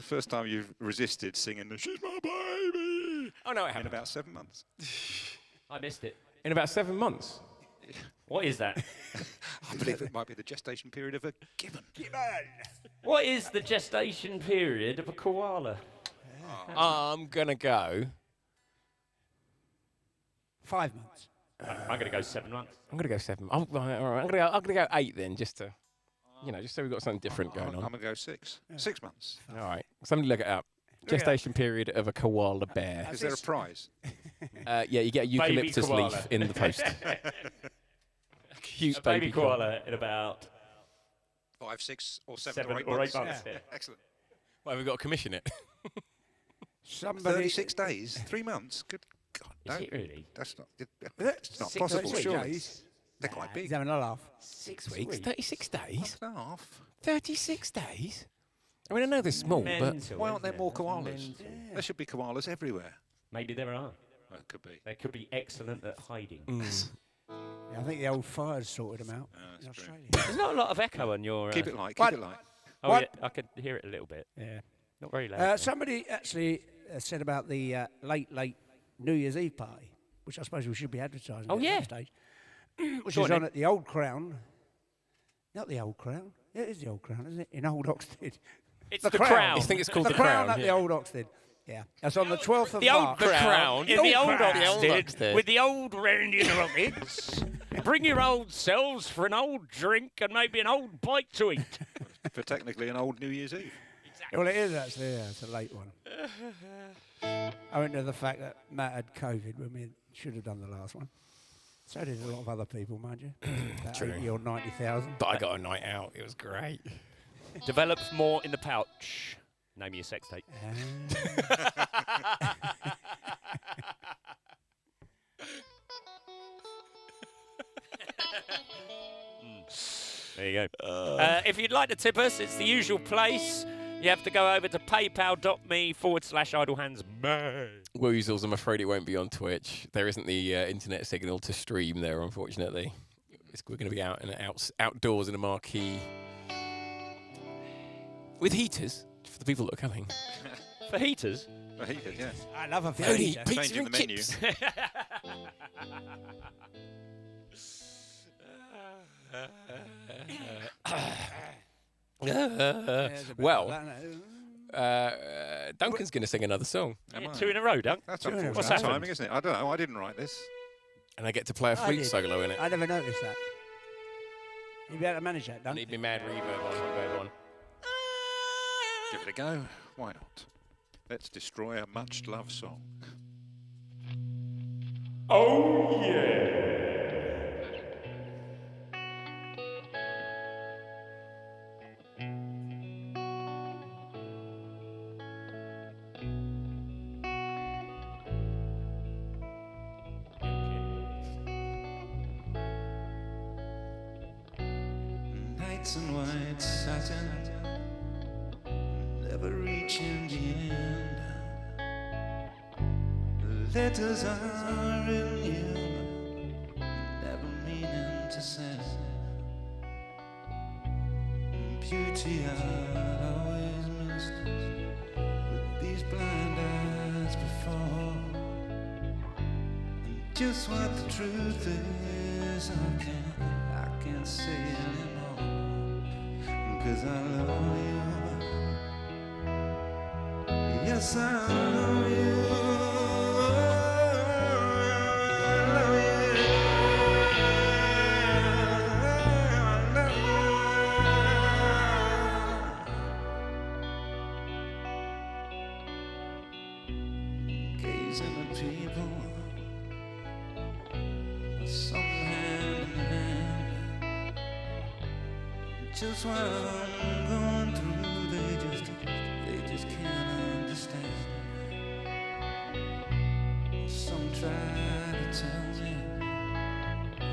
first time you've resisted singing the "She's My Baby" Oh, no, it in happened. about 7 months. I missed it. In about 7 months. What is that? I believe it might be the gestation period of a gibbon. What is the gestation period of a koala? I'm going to go... 5 months. I'm going to go 7 months. I'm going to go 7. All right, I'm going to go 8 then, just to... just so we've got something different going I'm on. going to go 6. 6 months. All right. Somebody look it up. Gestation period of a koala bear. Is there a prize? Yeah, you get a eucalyptus koala. leaf in the post. Cute A baby koala. koala in about 5, 6, or 7, 7 or 8 or 8 months. months. Yeah. Excellent. Well, we've got to commission it. Somebody 36 days, 3 months. Good God, Is no, it really? that's not. It's not 6 possible. weeks. Surely they're quite He's big. having a laugh. 6 weeks? 36 days? Half. 36 days? I mean, I know they're small, but... Mental, Why aren't there isn't more it? koalas? Mental. There should be koalas everywhere. Maybe there are. Well, it could be. They could be excellent at hiding. Yeah, I think the old fires sorted them out in that's true. Australia. There's not a lot of echo on your. Keep it light. What? Keep it light. Oh, What? yeah, I could hear it a little bit. Yeah. Not very loud. though. Somebody actually said about the late New Year's Eve party, which I suppose we should be advertising Oh, at yeah. some stage, which Go is on on then. at the Old Crown. Not the Old Crown. It is the Old Crown, isn't it? In Old Oxted. It's the the Crown. Crown. I think it's called the the Crown Crown. at the Old Oxted. Yeah. That's on the 12th of The old March. Crown in The the old old Crown. Oxted with the old rounding rockets. Bring your old selves for an old drink and maybe an old bite to eat. For technically an old New Year's Eve. Well, it is actually. Yeah, it's a late one. Owing to the fact that Matt had COVID when we should have done the last one. So did a lot of other people, mind you. About 80 or 90,000. But I got a night out. It was great. Develop more in the pouch. Name your sex tape. There you go. If you'd like to tip us, it's the usual place. You have to go over to paypal.me/idlehandsman. Woozles, I'm afraid it won't be on Twitch. There isn't the internet signal to stream there, unfortunately. We're going to be out and outdoors in a marquee with heaters for the people that are coming. For heaters? Well, he did, yeah. I love a They only fajita. eat pizza Changing and the menu. chips. Well, Duncan's going to sing another song, Yeah, 2 in a row, Doug. That's What's unfortunate happened? timing, isn't it? I don't know. I didn't write this. and I get to play a I flute did. solo in it. I never noticed that. You'd be able to manage that, I don't need my mad reverb on. Reverb on. Give it a go. Why not? Let's destroy a much-loved song. Oh, yeah. Nights in white satin, never reaching the end. Letters are in you, never meaning to send. Beauty I'd always missed with these blind eyes before. And just what the truth is, I can't say anymore. 'Cause I love you. Yes, I love you. I love you. Gazing at people, some hand in hand. Just what I'm going through, they just can't understand. Some try to tell me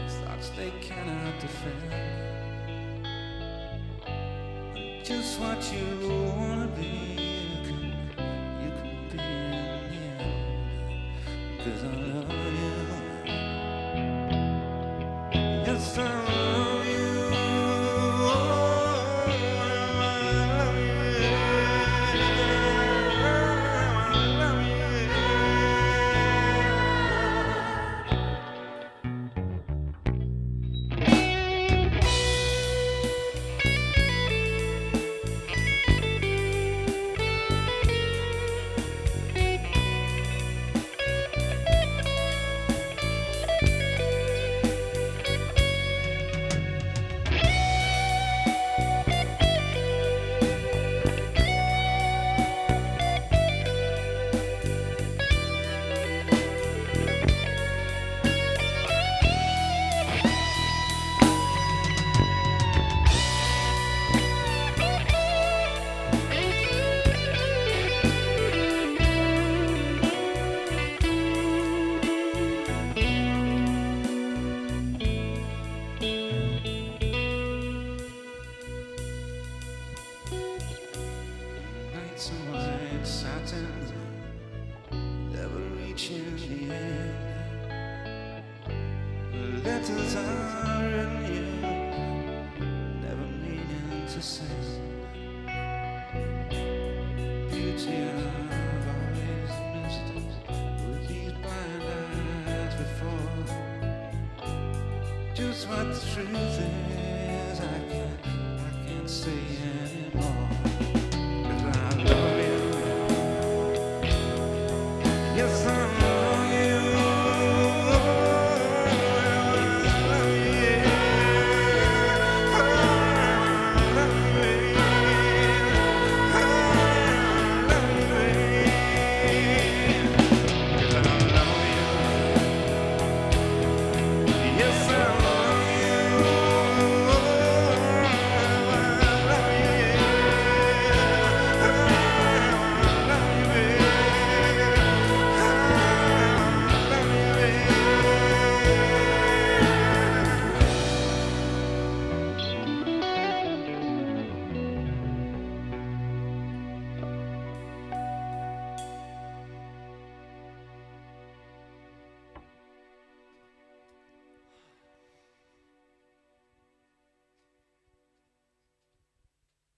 thoughts they cannot defend. Just what you wanna be, you can be in the end. 'Cause I love you. Yes, I love you. I love you. letters are in you, never meaning to say. Beauty I've always missed with these blind eyes before. Just what the truth is, I can't say anymore. 'Cause I love you. Yes, I love you.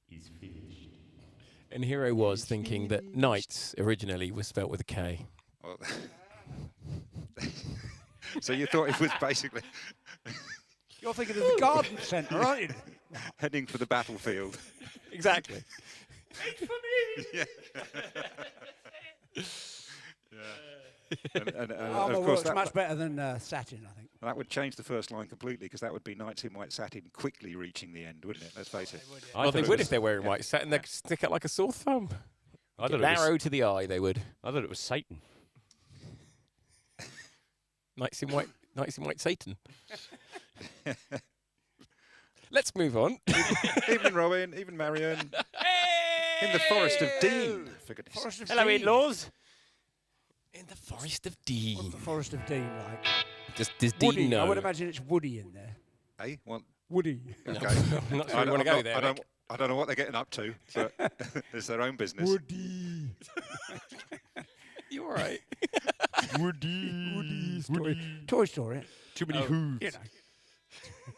He's finished. And Hero was thinking that Knights originally was spelt with a K. Well, so you thought it was basically You're thinking of the garden centre, aren't you? heading for the battlefield. Exactly. Yeah. And Armour of course, works much better than satin, I think. that would change the first line completely, because that would be knights in white satin quickly reaching the end, wouldn't it? Let's face it. Well, they would if they're wearing white satin. They'd stick out like a sore thumb. I thought, Narrow to the eye, they would. I thought it was Satan. Knights in white Satan. Let's move on. Evening, Robin. Even Marion. In the Forest of Dean. For goodness sake. Hello, in-laws. In the Forest of Dean. What's the Forest of Dean like? Does Dean Woody. know? I would imagine it's woody in there. Hey, well, Woody. okay. I'm not sure we want to go there. Nick. I don't know what they're getting up to, but it's their own business. Woody. You all right? Woody's Toy Story. Too many hooves.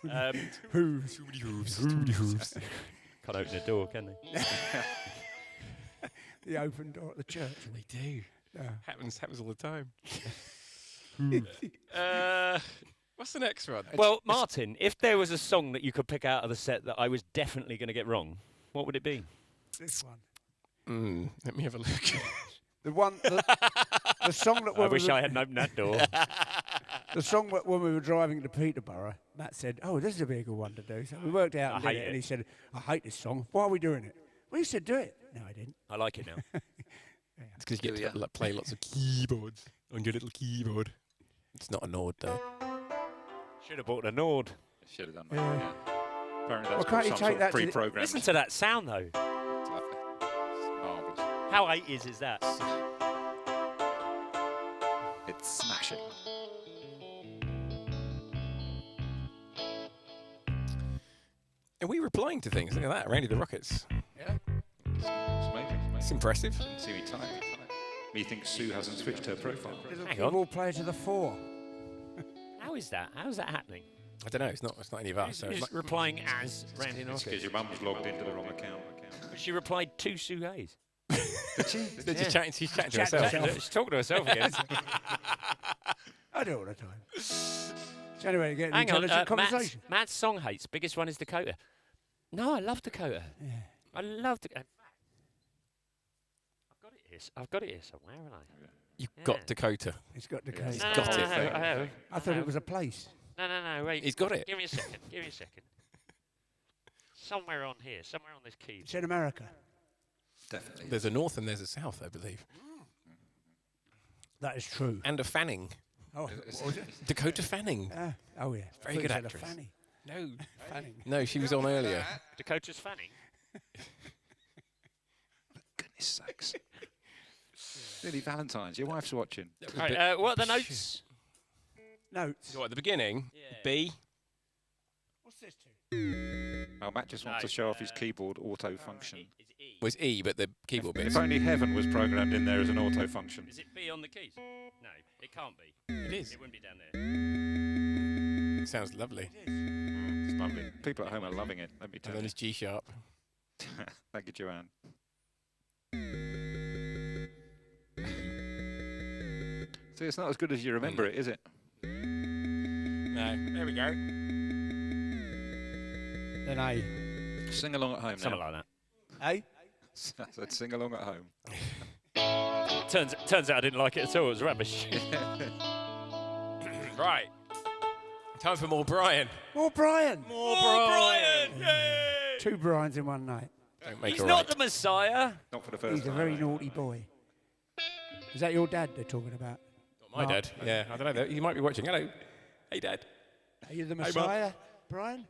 You know. Hooves. Too many hooves. Too many hooves. Can't open the door, can they? The open door at the church. They do. Yeah. Happens all the time. What's the next one? Well, Martin, if there was a song that you could pick out of the set that I was definitely going to get wrong, what would it be? This one. Let me have a look. The one, the song that I when we wish were, I hadn't opened that door. the song that when we were driving to Peterborough, Matt said, "Oh, this would be a good one to do." So we worked out and I did hate it, and it. he said, "I hate this song. Why are we doing it?" Well, you said do it. No, I didn't. I like it now. It's because you get to play lots of keyboards on your little keyboard. It's not a Nord though. Should have bought a Nord. Should have done that. Yeah. Apparently Well, that's can't you some take sort of that to the- pre-programmed. Listen to that sound, though. It's lovely. It's marvellous. How 80s is that? It's smashing. Are we replying to things? Look at that, Randy the Rockets. It's amazing. It's impressive. See me time. Methinks Sue hasn't switched her profile. Hang on. Football player to the fore. How is that? How is that happening? I don't know. It's not any of us. So Who's replying as Randy It's because Northcote? your mum's logged into the wrong account. But she replied to Sue Hayes. they're just chatting. She's chatting to Chat to herself. herself. She's talking to herself again. I do it all the time. It's the only way to get an Hang on, intelligent Matt's, conversation. Matt's song hates. Biggest one is Dakota. No, I love Dakota. Yeah. I love Dakota. I've got it here somewhere, haven't I? You've Yeah. got Dakota. It's got the Yeah. case. No, got no, it. no, I thought it was a place. No, wait. He's got it. Give me a second. Give me a second. Somewhere on here. Somewhere on this key. It's in America. Definitely. There's a north and there's a south, I believe, That is true. and a Fanning. Oh, what was it? Dakota Fanning. Oh yeah. Very I thought you good said a actress. Fanny. No, Fanning. no, she was on earlier. Dakota's Fanning. Goodness sakes. Lily Valentine's, your wife's watching. Right, what are the notes? Notes. So at the beginning, Yeah. B. What's this to? Oh, Matt just wants to show off his keyboard auto function. Is it E? was E, but the keyboard bit. If only heaven was programmed in there as an auto function. Is it B on the keys? No, it can't be. It is. It wouldn't be down there. sounds lovely. It's lovely. People at home are loving it. Let me tell And then you. it's G sharp. Thank you, Joanne. See, it's not as good as you remember it, is it? No, there we go. Then A. Sing along at home Something now. like A? I said sing along at home. that. Turns out I didn't like it at all. It was rubbish. Right. Time for more Brian. More Brian. More Brian! Yay! 2 Brians in one night. Don't make He's it not right. the Messiah. Not for the first He's a time. very naughty boy. Is that your dad they're talking about? My dad. Yeah, I don't know. You might be watching. Hello. Hey, Dad. Are you the Mum. Messiah, Brian?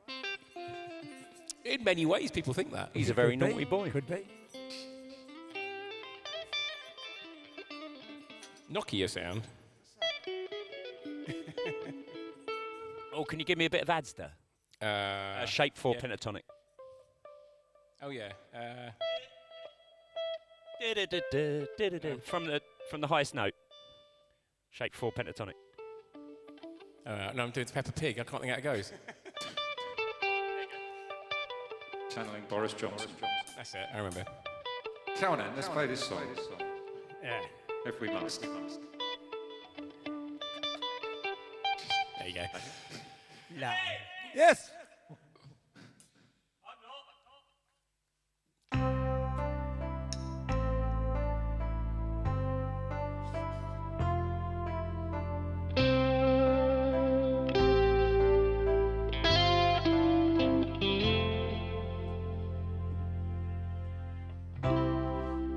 In many ways, people think that. He's a very Could be. naughty boy. Could be. Nokia sound. Oh, can you give me a bit of Adster? Shape 4 yeah. pentatonic. Oh, yeah. From the highest note. Shape 4 pentatonic. No, I'm doing Peppa Pig. I can't think how it goes. Channeling Boris Johnson. That's it. I remember. Come on, then, let's play this song. Yeah. If we must. There you go. No. Yes.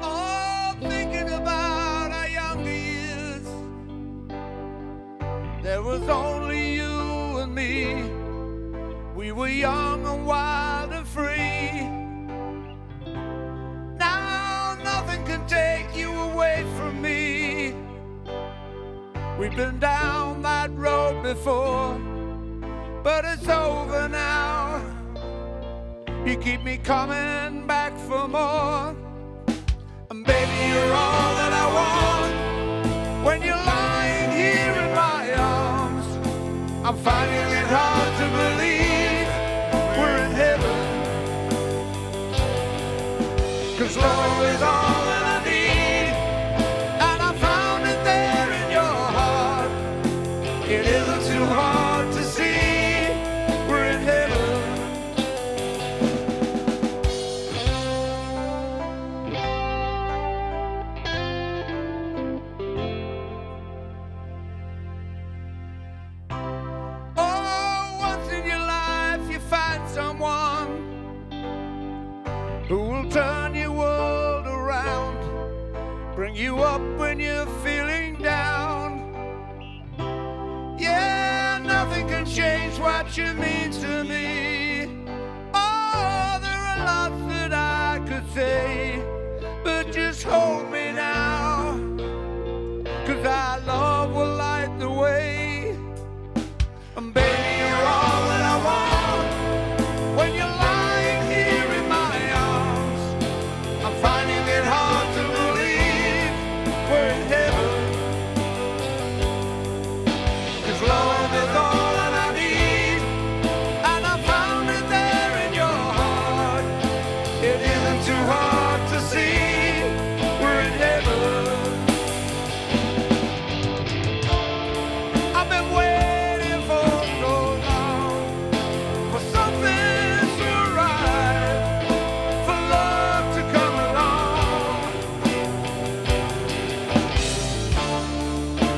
Oh, thinking about our younger years, there was only you and me. We were young and wild and free. Now nothing can take you away from me. We've been down that road before, but it's over now. You keep me coming back for more. And baby, you're all that I want. When you're lying here in my arms, I'm finding it hard to believe we're in heaven. 'Cause love is all that I need, and I found it there in your heart. It isn't too hard to see we're in heaven. Oh, once in your life you find someone who will turn your world around, bring you up when you're feeling down. Yeah, nothing can change what you mean to me. Oh, there are lots that I could say, but just hold me now, 'cause our love will light the way. And baby, you're all that I want. When you're lying here in my arms, I'm finding it hard to believe we're in heaven. 'Cause love is all that I need, and I found it there in your heart. It isn't too hard to see we're in heaven. I've been waiting for so long, for something to arrive, for love to come along.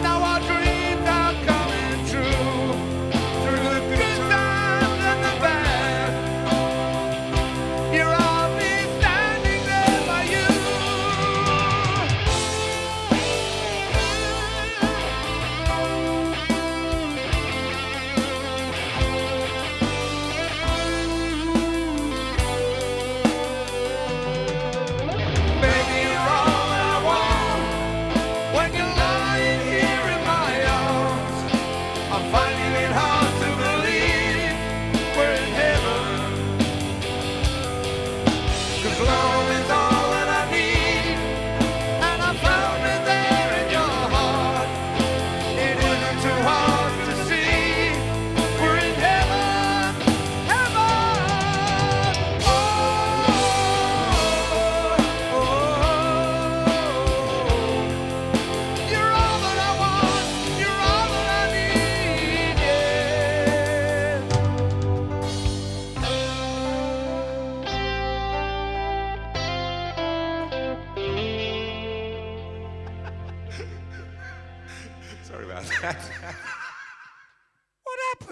Now our dreams are coming true, through the good times and the bad. Here I'll be standing there by you. Baby, you're all that I want. When you're lying here in my arms, I'm finding it hard to believe we're in heaven. 'Cause love is all that I need, and I found it there in your heart. It isn't too hard to see we're in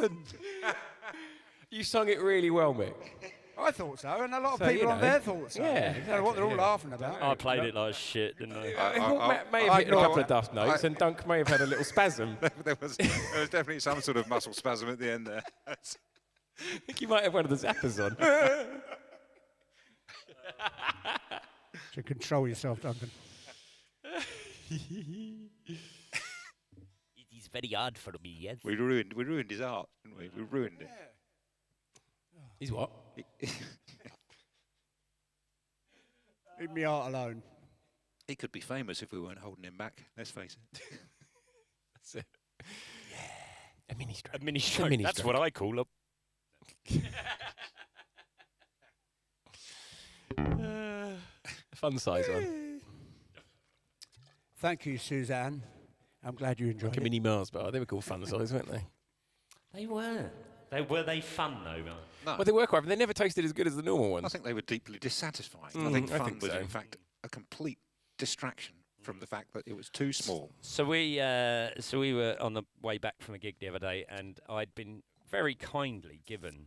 happened? You sung it really well, Mick. I thought so, and a lot of So, you people on know, there thought so. yeah, I don't know what they're all exactly, yeah. laughing about. I played it like shit, didn't I? Hawk may have hit a know couple what- of dust notes, and Dunk may have had a little spasm. there was definitely some sort of muscle spasm at the end there. I think you might have one of the zappers on. So control yourself, Duncan. It is very hard for me, yes. We ruined his art, didn't we? We ruined it. He's what? Leave me art alone. He could be famous if we weren't holding him back. Let's face it. That's it. A mini stroke. A mini stroke. mini That's stroke. what I call a. Fun size one. Thank you, Suzanne. I'm glad you enjoyed Like a it. mini Mars bar. They were called fun size, weren't they? They were. Were they fun though? Man? No, Well, they were quite, but they never tasted as good as the normal I ones. think they were deeply dissatisfying. I Mm, think I fun think was, so. in fact, a complete distraction from the fact that it was too small. So we were on the way back from a gig the other day, and I'd been very kindly given,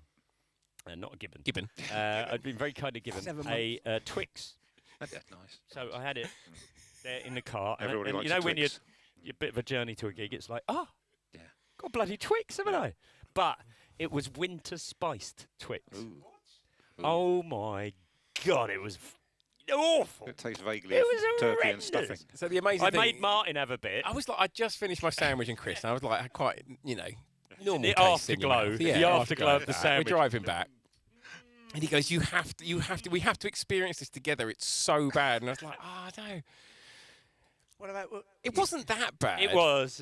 not given, Gibbon. I'd been very kindly given 7 a Twix. That's nice. So I had it there in the car, and, Everybody and likes you know a when you're Twix. a bit of a journey to a gig, it's like, oh, Yeah. got a bloody Twix, haven't I? But it was winter spiced Twix. Ooh. Oh my God, it was awful. It tastes vaguely It of was turkey and horrendous. stuffing. So the amazing I thing, made Martin have a bit. I was like, I just finished my sandwich and Chris, and I was like, quite, normal The taste in your afterglow. mouth. The Yeah, afterglow of the sandwich. We're driving back. And he goes, we have to experience this together. It's so bad. And I was like, no. What about... It wasn't that bad. It was.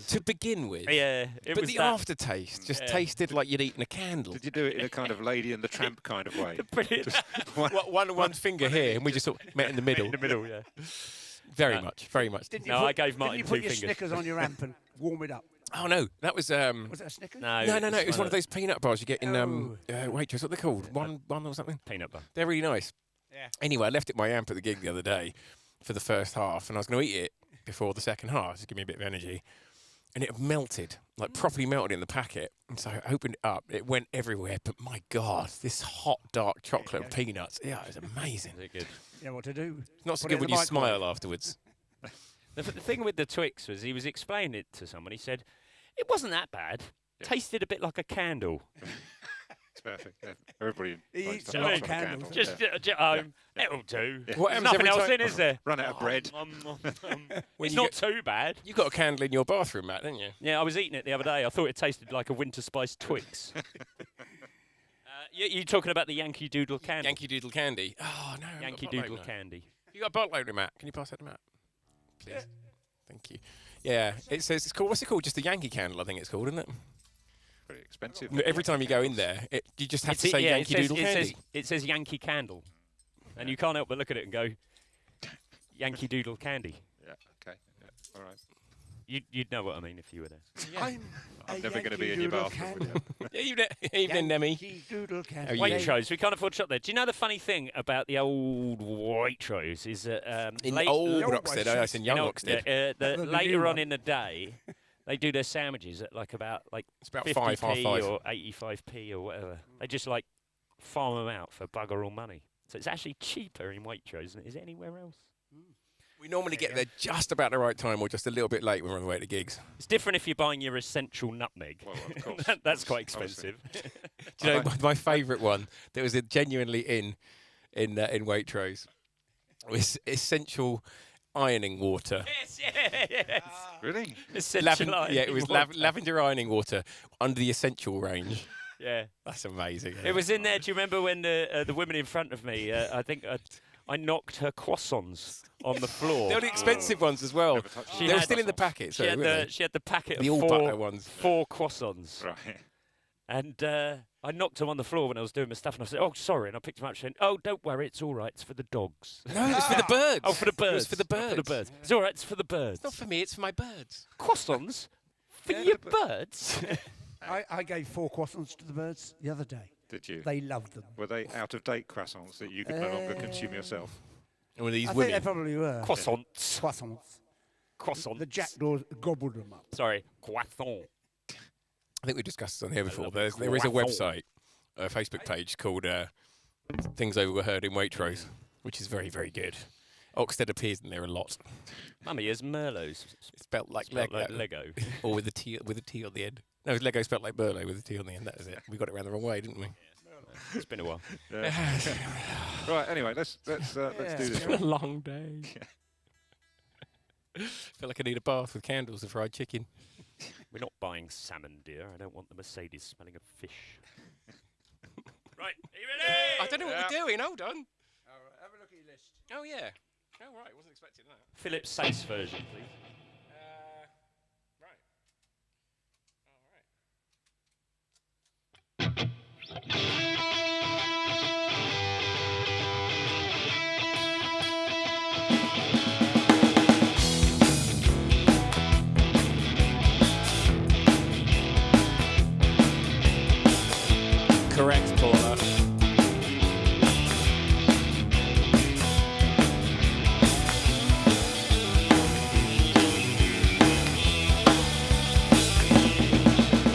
To begin with. Yeah, it But was the that. aftertaste just Yeah. tasted like you'd eaten a candle. Did you do it in a kind of Lady and the Tramp kind of way? Brilliant. One finger here, and we just sort of met in the middle. In the middle, yeah. Very much. Didn't you No, put, I gave didn't Martin you 2 put your fingers. Snickers on your amp and warm it up? Oh, no. That was... Was that a Snickers? No, No. It was one of those peanut bars you get in Waitrose. What are they called? One or something. peanut butter. They're really nice. Yeah. Anyway, I left it in my amp at the gig the other day for the first half, and I was going to eat it before the second half to give me a bit of energy. And it melted, like properly melted in the packet. And so I opened it up. It went everywhere. But my God, this hot, dark chocolate and peanuts. Yeah, it was amazing. They're good. You know what to do? It's not so Put it good in when the you smile microwave. afterwards. The thing with the Twix was he was explaining it to someone. He said, it wasn't that bad. Tasted a bit like a candle. It's perfect. Yeah. Everybody He likes eats to a have lot some of candles. Just, Yeah. it'll do. What There's happens nothing every else time- in, is there? Run out of bread. When It's you not too bad. You got a candle in your bathroom, Matt, didn't you? Yeah, I was eating it the other day. I thought it tasted like a winter spiced Twix. You're talking about the Yankee Doodle candy. Yankee Doodle candy. Oh, no. I haven't Yankee got a bottle Doodle opener. candy. You got a bottle opener, Matt? Can you pass that to Matt? Please. Thank you. Yeah, it says it's called. What's it called? Just a Yankee candle, I think it's called, isn't it? Pretty expensive. Every time you go in there, you just have to say yeah, Yankee it says, Doodle candy. It says Yankee Candle. And you can't help but look at it and go, Yankee Doodle candy. Yeah. Okay. Yeah. All right. You'd know what I mean if you were there. I'm never going to be in your bathroom with you. Evening, Nemi. Yankee Doodle candy. How are you? Waitrose, we can't afford to shop there. Do you know the funny thing about the old Waitrose is that In late, old Old Oxted, oh, it's in young Oxted. the The later new on one. in the day, they do their sandwiches at like about It's about 50p 5, half 5. or 85p or whatever. They just like farm them out for bugger all money. So it's actually cheaper in Waitrose than it is anywhere else. We normally get there just about the right time or just a little bit late when we're on the way to gigs. It's different if you're buying your essential nutmeg. Well, of course. That's quite Obviously. expensive. Do you know my favourite one that was genuinely in Waitrose was essential ironing water. yes, yes. Really? Essential ironing Yeah, it was water. lavender ironing water under the essential range. Yeah. That's amazing. It was in there. Do you remember when the women in front of me? I think I knocked her croissants on the floor. They were the expensive ones as well. Never touched She They were had- still in the packet. She So had the packet The of all-butter ones. four croissants, Right. and I knocked them on the floor when I was doing my stuff, and I said, "Oh, sorry," and I picked them up, saying, "Oh, don't worry, it's all right. It's for the dogs." No, it's for the birds. Oh, for the birds. It was for the birds. For the birds. It's all right. It's for the birds. It's not for me. It's for my birds. Croissants for your birds. I gave 4 croissants to the birds the other day. Did you? They loved them. Were they out of date croissants that you could no longer consume yourself? And one of these I think they women. probably were. Croissants. Croissants. Croissants. The jackdaws gobbled them up. Sorry, croissant. I think we discussed this on here before. There is a website, a Facebook page called Things Overheard in Waitrose, which is very, very good. Oxted appears in there a lot. Mummy, is Merlot's It's spelled like spelled Lego. like Lego? Or with a T on the end. No, it's Lego spelled like Burlo with a T on the end. That was it. We got it around the wrong way, didn't we? It's been a while. Right. Anyway, let's do this. It's been a long day. Feel like I need a bath with candles and fried chicken. We're not buying salmon, dear. I don't want the Mercedes smelling of fish. Right, are you ready? I don't know what we're doing. Hold on. Have a look at your list. Oh yeah. Oh right. Wasn't expecting that. Philip Sace version, please. Right. Correct, Paula.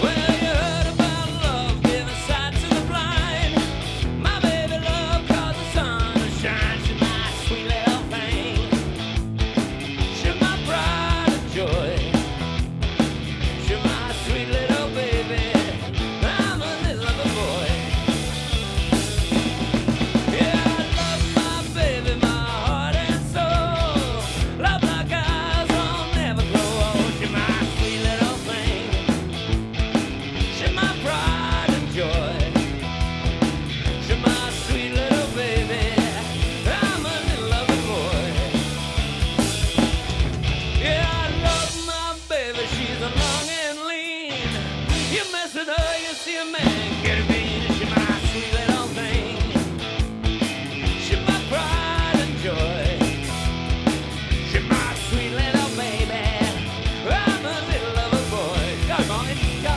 Well, you heard about love, giving sight to the blind. My baby love caused the sun to shine. She's my sweet little thing. She's my pride and joy. She's my sweet little baby. I'm a little lover boy. Yeah, I love my baby, my heart and soul. Love like eyes will never grow old. She's my sweet little thing. She's my pride and joy. She's my sweet little baby. I'm a little lover boy. Yeah, I love my baby. She's a long and lean. You mess with her, you see a man get a bean. She's my sweet little thing. She's my pride and joy. She's my sweet little baby. I'm a little lover boy. Go, Martin, go.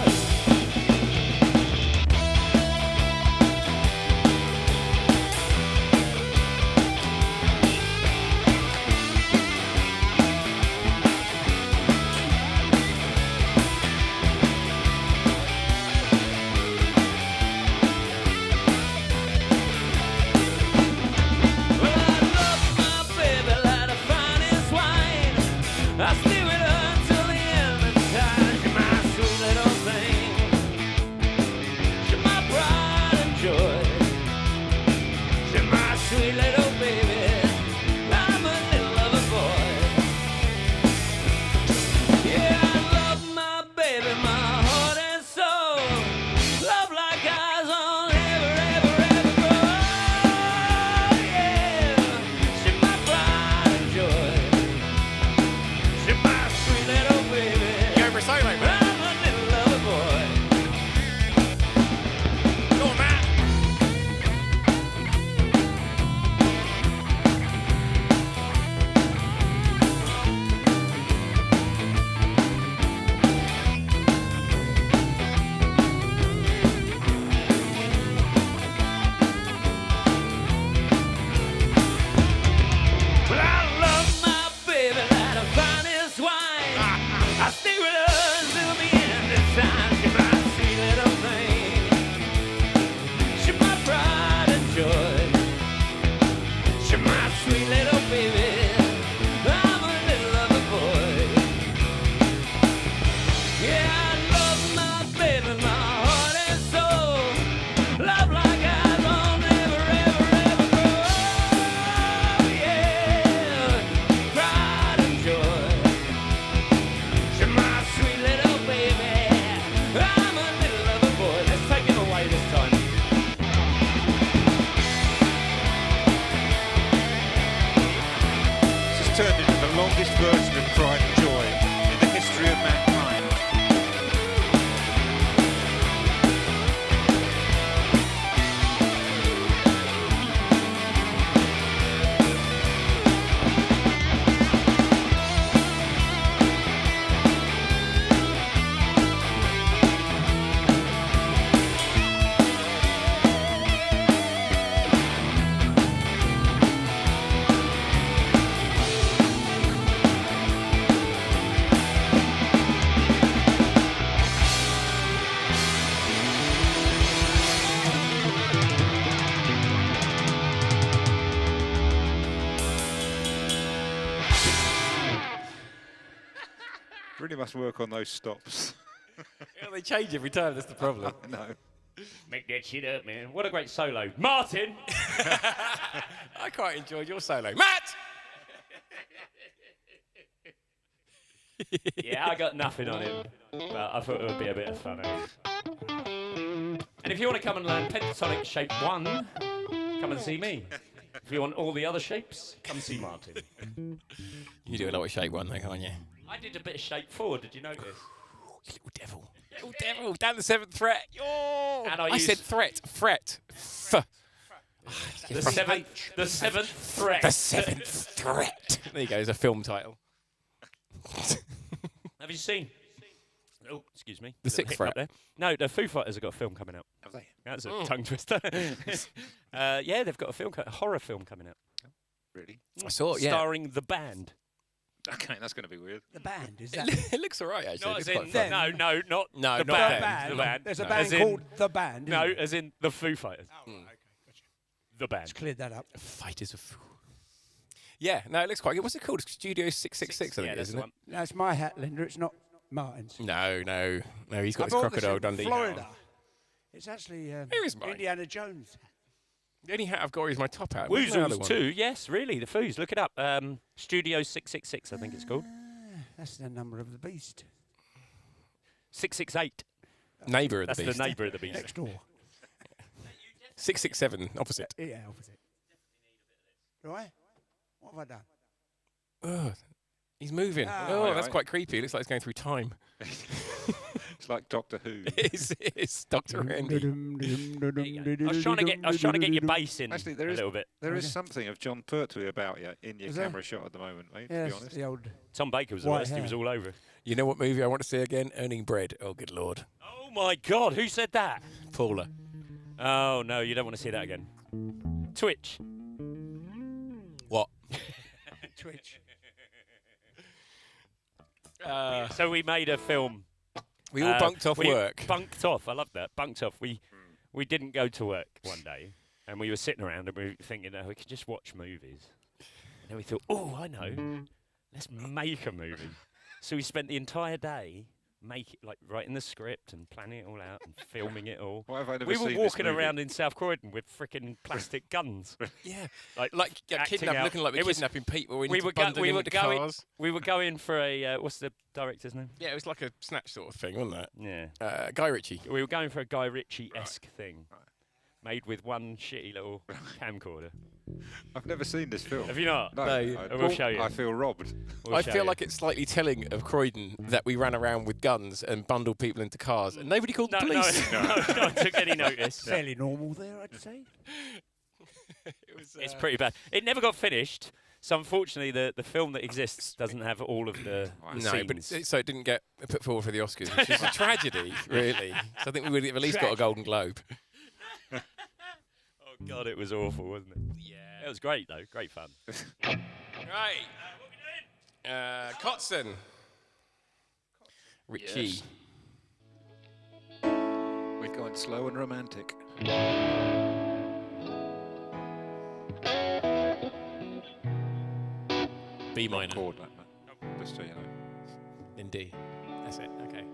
must work on those stops. Yeah, they change every time. That's the problem. No. Make that shit up, man. What a great solo. Martin! I quite enjoyed your solo, Matt. Yeah, I got nothing on him, but I thought it would be a bit of fun. And if you want to come and learn pentatonic shape 1, come and see me. If you want all the other shapes, come see Martin. You do a lot of shape 1, though, can't you? I did a bit of shape 4, did you notice? You little devil. Little devil. Down the 7th fret. Oh. And I said threat. Fret. the seventh threat. The 7th threat. There you go. There's a film title. Have you seen? Oh, excuse me. The Little 6th hiccup fret. there. No, the Foo Fighters have got a film coming out. Have they? That's a tongue twister. Yeah, they've got a film, a horror film coming out. Really? I saw it, yeah. Starring the band. Okay, that's going to be weird. The band, is that? It looks all right, actually. Not It's as quite in, fun. no, not No, the not band. them. The band. There's a No. band As in- called The Band. No, isn't there? as in the Foo Fighters. Oh, right, okay, gotcha. The band. Let's clear that up. Fighters of Fool. Yeah, no, it looks quite good. What's it called? Studio 666, I think Yeah, it that's is, the isn't one. That's my hat, Linda. It's not Martin's. it? No, he's got I his bought this crocodile in Dundee Florida. hat on. It's actually Here is mine. Indiana Jones. The only hat I've got is my top hat. Where's my other Woozles one? too, yes, really, the Foos. Look it up. Studio 666, I think it's called. That's the number of the beast. 668. Neighbour of the That's beast. the neighbour of the beast. Next door. 667, opposite. Yeah, opposite. Right? What have I done? Oh, he's moving. Ah. Oh, that's Right. quite creepy. It looks like he's going through time. It's like Doctor Who. It's Dr. Randy. There you go. I was trying to get your bass in Actually, there a is- little bit. There is something of John Pertwee about you in your Is there? camera shot at the moment, mate, Yeah, to be it's honest. the old. Tom Baker was the White worst. He was hair. all over it. You know what movie I want to see again? Earning Bread. Oh, good Lord. Oh my God, who said that? Paula. Oh no, you don't want to see that again. Twitch. What? Twitch. So we made a film. We all bunked off we work. Bunked off. I love that. Bunked off. We didn't go to work one day, and we were sitting around and we were thinking, we could just watch movies. And then we thought, oh, I know. Let's make a movie. So we spent the entire day writing the script and planning it all out and filming it all. Why have I never We were seen walking this movie? around in South Croydon with freaking plastic guns. Yeah. Like acting kidnapping, out. looking like we're It was- kidnapping people. We we need were to go- bundle we them were into going- cars. We were going for a what's the director's name? Yeah, it was like a snatch sort of thing, wasn't it? Yeah. Guy Ritchie. We were going for a Guy Ritchie-esque thing, made with one shitty little camcorder. I've never seen this film. Have you not? No, No. We'll show you. I feel robbed. We'll I show feel you. like it's slightly telling of Croydon that we ran around with guns and bundled people into cars and nobody called the no, police. no one took any notice. Fairly normal there, I'd say. It was, It's pretty bad. It never got finished, so unfortunately the film that exists doesn't have all of the No, scenes. but so it didn't get put forward for the Oscars, which is a tragedy, really. So I think we would have at least got a Golden Globe. Oh God, it was awful, wasn't it? Yeah. It was great though. Great fun. Right. Kotzen. Richie. Yes. We're going slow and romantic. B minor. Chord like that. Just so you know. In D. That's it. Okay.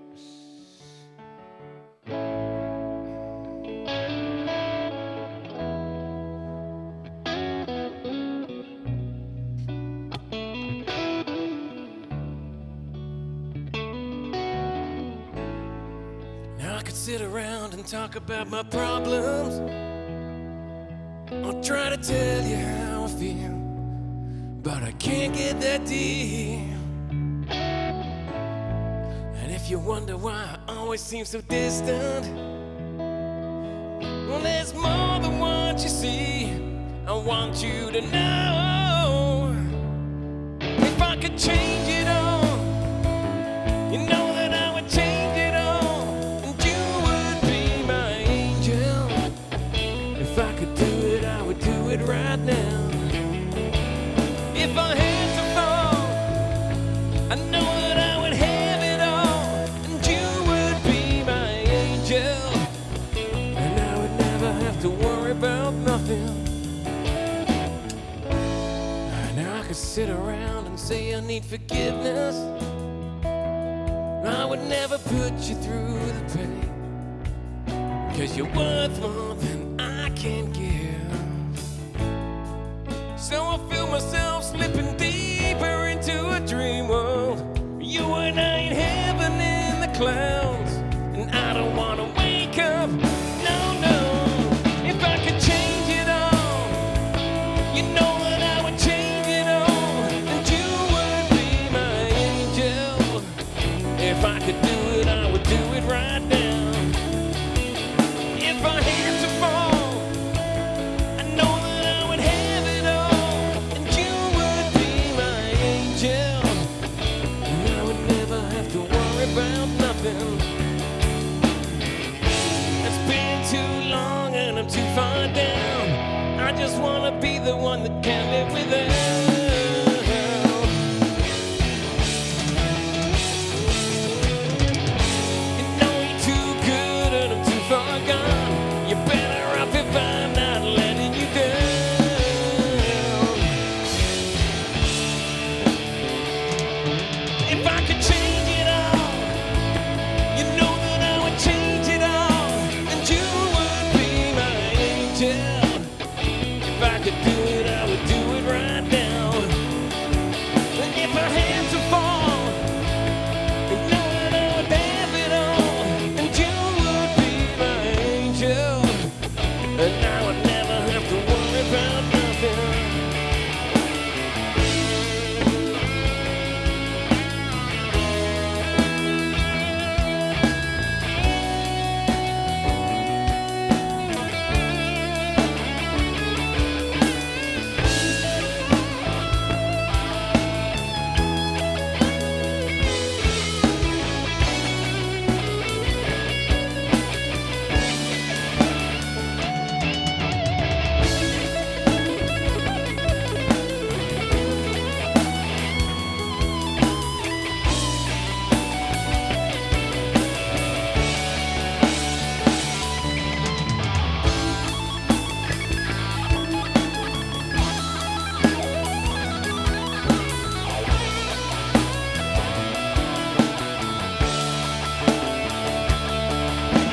Now I could sit around and talk about my problems. I'll try to tell you how I feel, but I can't get that deep. And if you wonder why I always seem so distant, well, there's more than what you see. I want you to know, if I could change it all, you know that I would change it all, and you would be my angel. If I could do it, I would do it right now. If I had to fall, I know that I would have it all, and you would be my angel, and I would never have to worry about nothing. Now I could sit around and say I need forgiveness, never put you through the pain, 'cause you're worth more than I can give. So I feel myself slipping deeper into a dream world. You and I in heaven in the clouds, and I don't wanna wake up. No, no. If I could change it all, you know that I would change it all, and you would be my angel. If I could do it, I would do it right now. If I had to fall, I know that I would have it all, and you would be my angel. And I would never have to worry about nothing. It's been too long and I'm too far down. I just wanna be the one that can live without. You know you're too good and I'm too far gone. You're better off if I'm not letting you down. If I could change it all, you know that I would change it all, and you would be my angel. If I could do it, I would do it right now. And if I had to fall, you know that I would have it all, and you would be my angel. And I would never have to worry about nothing.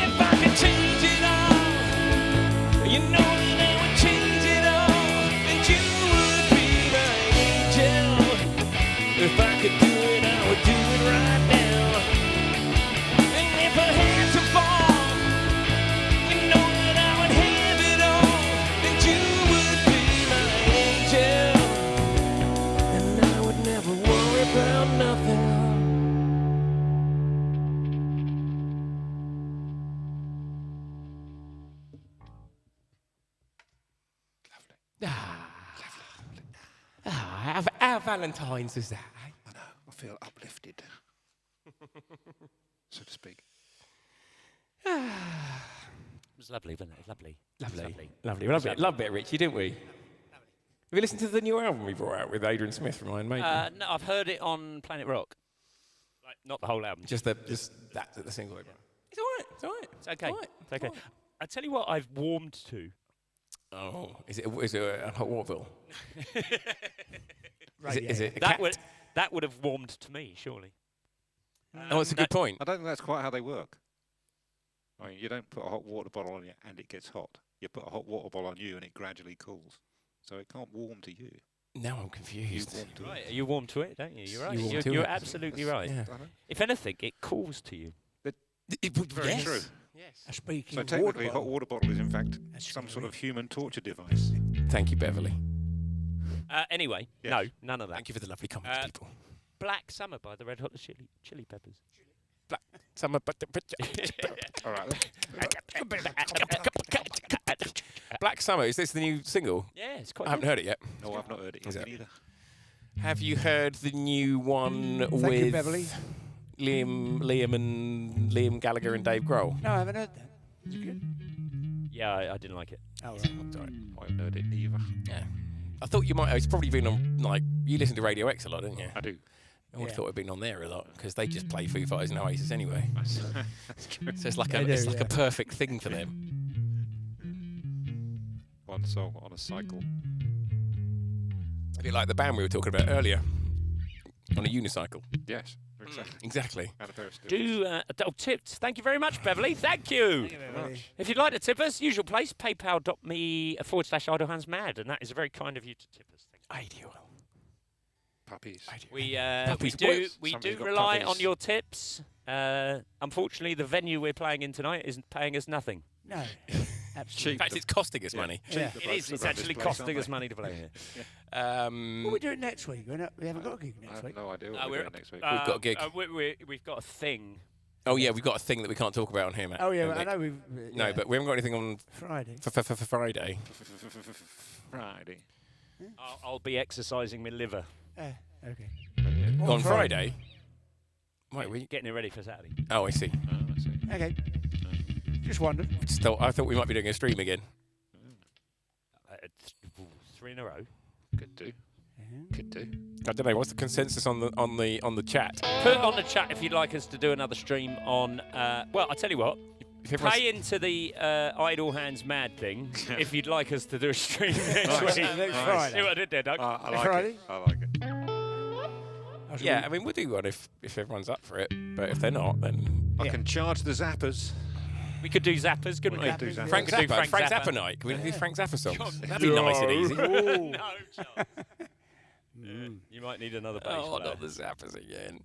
If I could change it all, you know that I would change it all, and you would be my angel. If I could do it, I would do it right now. And if I had to fall, you know that I would have it all, and you would be my angel. And I would never worry about nothing. Our Valentine's is that, eh? I know. I feel uplifted, so to speak. It was lovely, wasn't it? Lovely. Lovely. Loved it, Richie, didn't we? Have you listened to the new album we brought out with Adrian Smith from Iron Maiden? No, I've heard it on Planet Rock. Like, not the whole album. Just the single. It's all right. It's all right. It's okay. All right. It's okay. I tell you what, I've warmed to. Oh, is it a hot water bill? Is it a That cat? would have warmed to me, surely. Oh, that's a good point. I don't think that's quite how they work. I mean, you don't put a hot water bottle on you and it gets hot. You put a hot water bottle on you and it gradually cools. So it can't warm to you. Now I'm You confused. warm to Right, it. you warm to it, don't you? You're right. You warm to You're it. absolutely right. Yeah. I know. If anything, it cools to you. Very yes. true. Yes. Speaking So of technically, water hot water bottle is in fact That's some sort scary. of human torture device. Thank you, Beverly. Anyway, Yes. no, none of that. Thank you for the lovely comments, people. Black Summer by the Red Hot Chili Peppers. Summer, All right. Black Summer. Is this the new single? Yeah, it's quite I haven't good. heard it yet. No, I've not heard it Is yet it? either. Have you heard the new one Thank with you, Beverly. Liam Gallagher and Dave Grohl? No, I haven't heard that. Is it good? Yeah, I didn't like it. Oh, right. Sorry. I haven't heard it either. Yeah. I thought you might. It's probably been on, like, you listen to Radio X a lot, don't you? I do. I would have Yeah. thought it'd been on there a lot because they just play Foo Fighters and Oasis anyway. That's true. So it's like They do, it's like yeah. a perfect thing for them. One song on a cycle. A bit like the band we were talking about earlier on a unicycle. Yes, Exactly. And a pair of stilts. Tips. Thank you very much, Beverly. Thank you. If you'd like to tip us, usual place, paypal.me/idlehandsmad, and that is very kind of you to tip us. Thank you. Ideal. Puppies. We Puppies. do Somebody's got rely puppies. on your tips. Unfortunately, the venue we're playing in tonight isn't paying us nothing. No, In absolutely. fact, it's costing us money. Yeah. It is. It's actually costing us money to play here. What are we doing next week? We haven't got a gig I next have week. no idea No, what we're we're- doing next week. We've got a gig. We've got a thing. Oh yeah, we've got a thing that we can't talk about on here, Matt. Oh yeah, don't I we? know we've. No, yeah. but we haven't got anything on Friday. for Friday. Friday. I'll be exercising my liver. Okay. On Friday. Wait, we. Getting it ready for Saturday. Oh, I see. Oh, I see. Okay. Just wondered. Still, I thought we might be doing a stream again. 3 in a row. Could do. Could do. I don't know. What's the consensus on the chat? Put on the chat if you'd like us to do another stream on. Well, I'll tell you what. If everyone's- Pay into the Idle Hands Mad thing if you'd like us to do a stream next Nice. week. Next Nice. Friday. See what I did there, Doug? I like Friday? it. I like it. Yeah, I mean, we'll do one if everyone's up for it. But if they're not, then I can charge the zappers. We could do Zappers, couldn't we? could do Zappers. Frank We could do Zappa, Frank Zappa. Zappa night. Can we do Frank Zappa songs? God, That'd be nice and easy. No chance. You might need another bass Oh, player. not the Zappas again.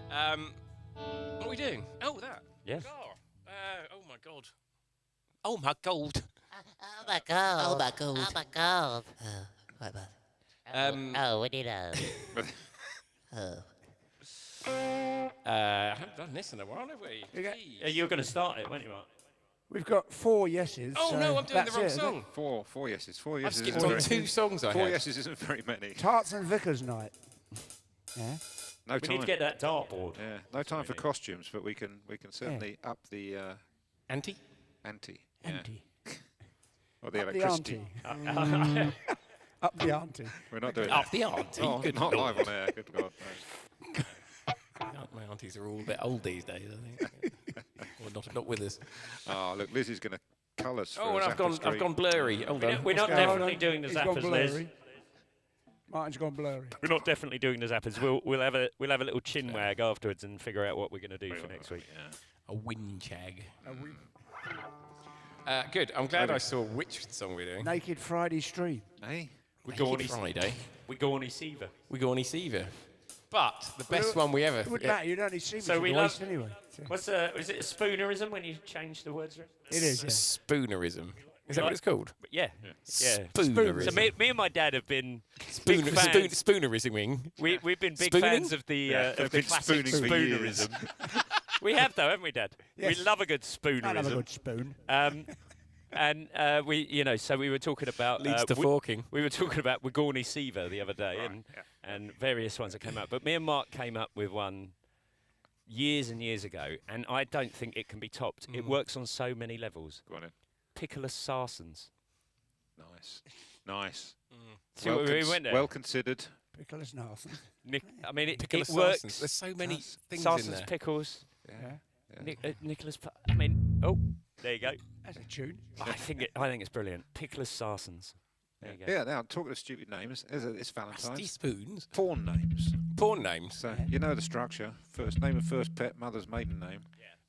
What are we doing? Oh, that. Yes. Oh my god. Oh my god. Oh my god. Oh my god. Oh my god. What about? Oh, we need a. I haven't done this in a while, have we? Okay. Yeah, you were going to start it, weren't you, Mark? We've got 4 yeses. Oh so no, I'm doing the that's wrong it, isn't it? song. Four yeses. 4 I've yeses. skipped isn't on very- 2 songs I 4 had. yeses isn't very many. Tarts and Vickers night. Yeah. No We time. need to get that dartboard. Yeah, no time for costumes, but we can certainly up the Auntie? ante. Auntie. Or the Up the electricity. auntie. Up the auntie. We're not doing Up it. the auntie. Oh, Good not lord. live on air. Good God. No. My aunties are all a bit old these days, I think. Or not with us. Oh, look, Liz is going to cull us. Oh, for and a I've gone Zappa blurry. Hold on. We're not What's going definitely on? doing the He's gone Zappers, Liz. blurry. Martin's gone blurry. We're not definitely doing the Zappers. We'll have a little chin wag afterwards and figure out what we're going to do for next week. A windchag. Good. I'm glad I saw which song we're doing. Naked Friday stream. Hey? We go on Friday. We go on Seaver. We go on Seaver. But the best one we ever. It wouldn't matter. You'd only see me So for we the love- waist anyway. So. What's is it a spoonerism when you change the words? It is. Yeah. Spoonerism. Is that what it's called? But yeah. Spoonerism. So me and my dad have been Spoon- big fans. spoonerism. We've been big Spooning? fans of the classic spooning for years. spoonerism. We have though, haven't we, Dad? Yes. We love a good I love a spoonerism. good spoon. And we, so we were talking about Leads to forking. We were talking about Wigorny Seaver the other day, and various ones that came up. But me and Mark came up with one years and years ago, and I don't think it can be topped. It works on so many levels. Go on in. Pickleless Sarsons. Nice. Nice. See where we went there? Well considered. Pickles Nelson. I mean, it Pickle of works. Sarsons. There's so many things in Sarsons, there. pickles. Yeah. Nicholas. I mean, oh, there you go. That's a tune. I think it's brilliant. Pickleless Sarsons. There you go. Yeah, now talking of stupid names, it's Valentine's. Rusty spoons. Porn names. Porn names. So you know the structure. First name of first pet, mother's maiden name.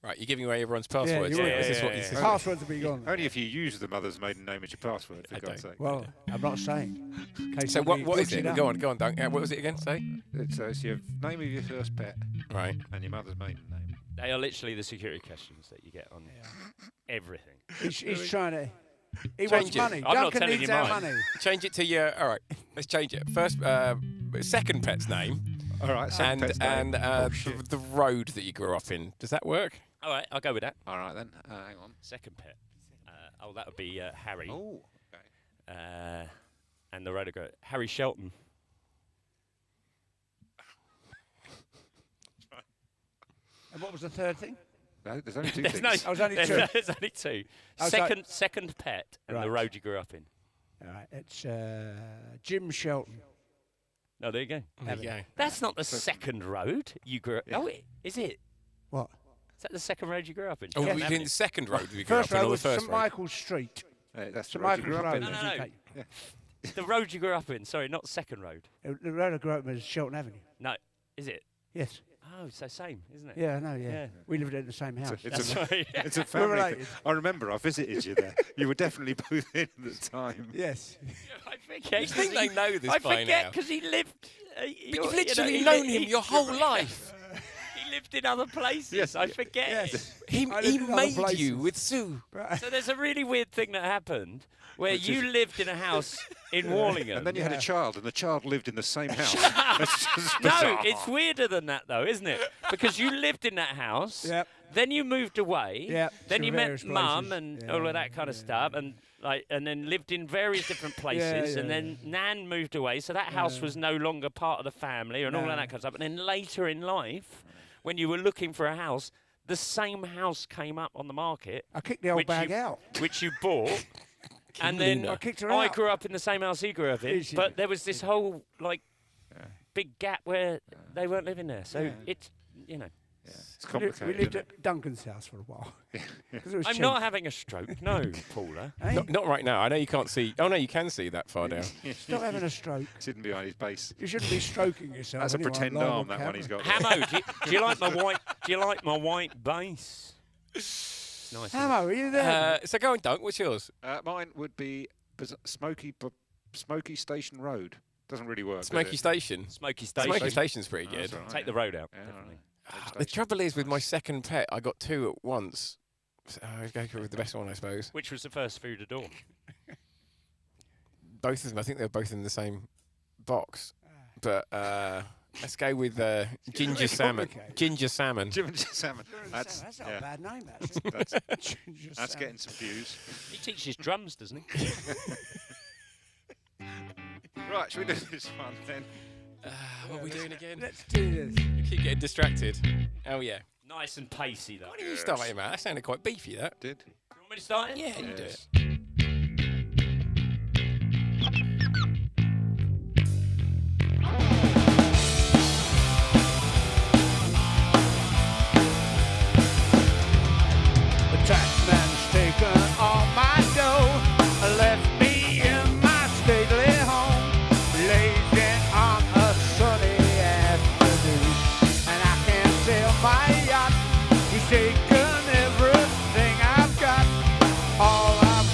Right, you're giving away everyone's passwords. you now. are. Is this what Yeah, you yeah, said? Passwords will be gone. Only if you use the mother's maiden name as your password, for I God's don't. sake. Well, I'm not saying. In case So somebody what is looks it? up. Go on, Dunk. What was it again? Say. It's your name of your first pet Right. and your mother's maiden name. They are literally the security questions that you get on everything. He's trying to. He Change wants it. money. I'm not Duncan telling needs you our mine. money. Change it to your. All right. Let's change it. First, second pet's name, All right, second pet's name. Oh, shit. the road that you grew up in. Does that work? All right, I'll go with that. All right then. Hang on. Second pet. That would be Harry. Oh, okay. And the road go Harry Shelton. And what was the third thing? No, there's only two There's things. I was only there's, two. there's only two. I was like- Second pet and the Right. road you grew up in. All right, it's Jim Shelton. No, there you go. There you go. That's not the second road you grew up. Yeah. Oh, is it? What? Is that the second road you grew up in? Oh, Shelton we Avenue? did the second road we grew First up in, road or the was first St road? Michael's Street. That's the St road you Michael's grew up Road. in. No, as no, you no. take- The road you grew up in. Sorry, not second road. The road I grew up in was Shelton Avenue. No, is it? Yes. Oh, so same, isn't it? Yeah, I know, yeah. Yeah. We lived in the same house. It's a, Right. it's a family thing. related. I remember I visited you there. You were definitely both in at the time. Yes. I forget. You think they know this I by forget now? because he lived. But you've literally known him your whole life. He lived in other places. Yes, I forget. Yes. He I lived he in other made places. you with Sue. So there's a really weird thing that happened where you lived in a house in Wallingham. And then you had a child, and the child lived in the same house. That's just No, bizarre. it's weirder than that, though, isn't it? Because you lived in that house. Yep. Then you moved away. Yep, Then to you various met Mum places. and Yeah, all of that kind of stuff, and then lived in various different places. yeah, and then Nan moved away, so that house was no longer part of the family and all of No. that kind of stuff. And then later in life, when you were looking for a house, the same house came up on the market. I kicked the old which bag you- out. which you bought. And then Luna. I kicked her I out. grew up in the same house he grew up in, Did you? but there was this whole big gap where they weren't living there. So it's It's We complicated. lived isn't at Duncan's house for a while. 'Cause it was I'm cheap. not having a stroke, no, Paula. Hey, Not right now. I know you can't see. Oh no, you can see that far down. stop having a stroke. it? It's hidden behind his base. You shouldn't be stroking yourself. That's a anyway, pretend live on arm, that one camera. he's got there. Hamo, do you like my white? Do you like my white base? It's nice. isn't it? Hamo, are you there? So go on, Dunk. What's yours? Mine would be Smoky Station Road. Doesn't really work. does Smoky it? Station. Smoky Station. Smoky Station's pretty Oh, good. that's all right, Take yeah. the road out. Yeah, all definitely. right. The trouble is with my second pet, I got two at once. So I go with the best one, I suppose. Which was the first food at dawn? Both of them. I think they were both in the same box. But let's go with ginger really salmon. complicated. Ginger salmon. Ginger salmon. That's That's not yeah. a bad name, actually. That's, Ginger that's salmon. getting some views. He teaches drums, doesn't he? Right, should we do this one then? What are we doing again? Let's do this. You keep getting distracted. Oh yeah. Nice and pacey, though. Why don't you start it, man? That sounded quite beefy. That. Did? You want me to start it? Yeah, you do Yes. it. The taxman's taken all my dough, left me in my stately home, blazing on a sunny afternoon. And I can't sell my yacht, he's taken everything I've got. All I've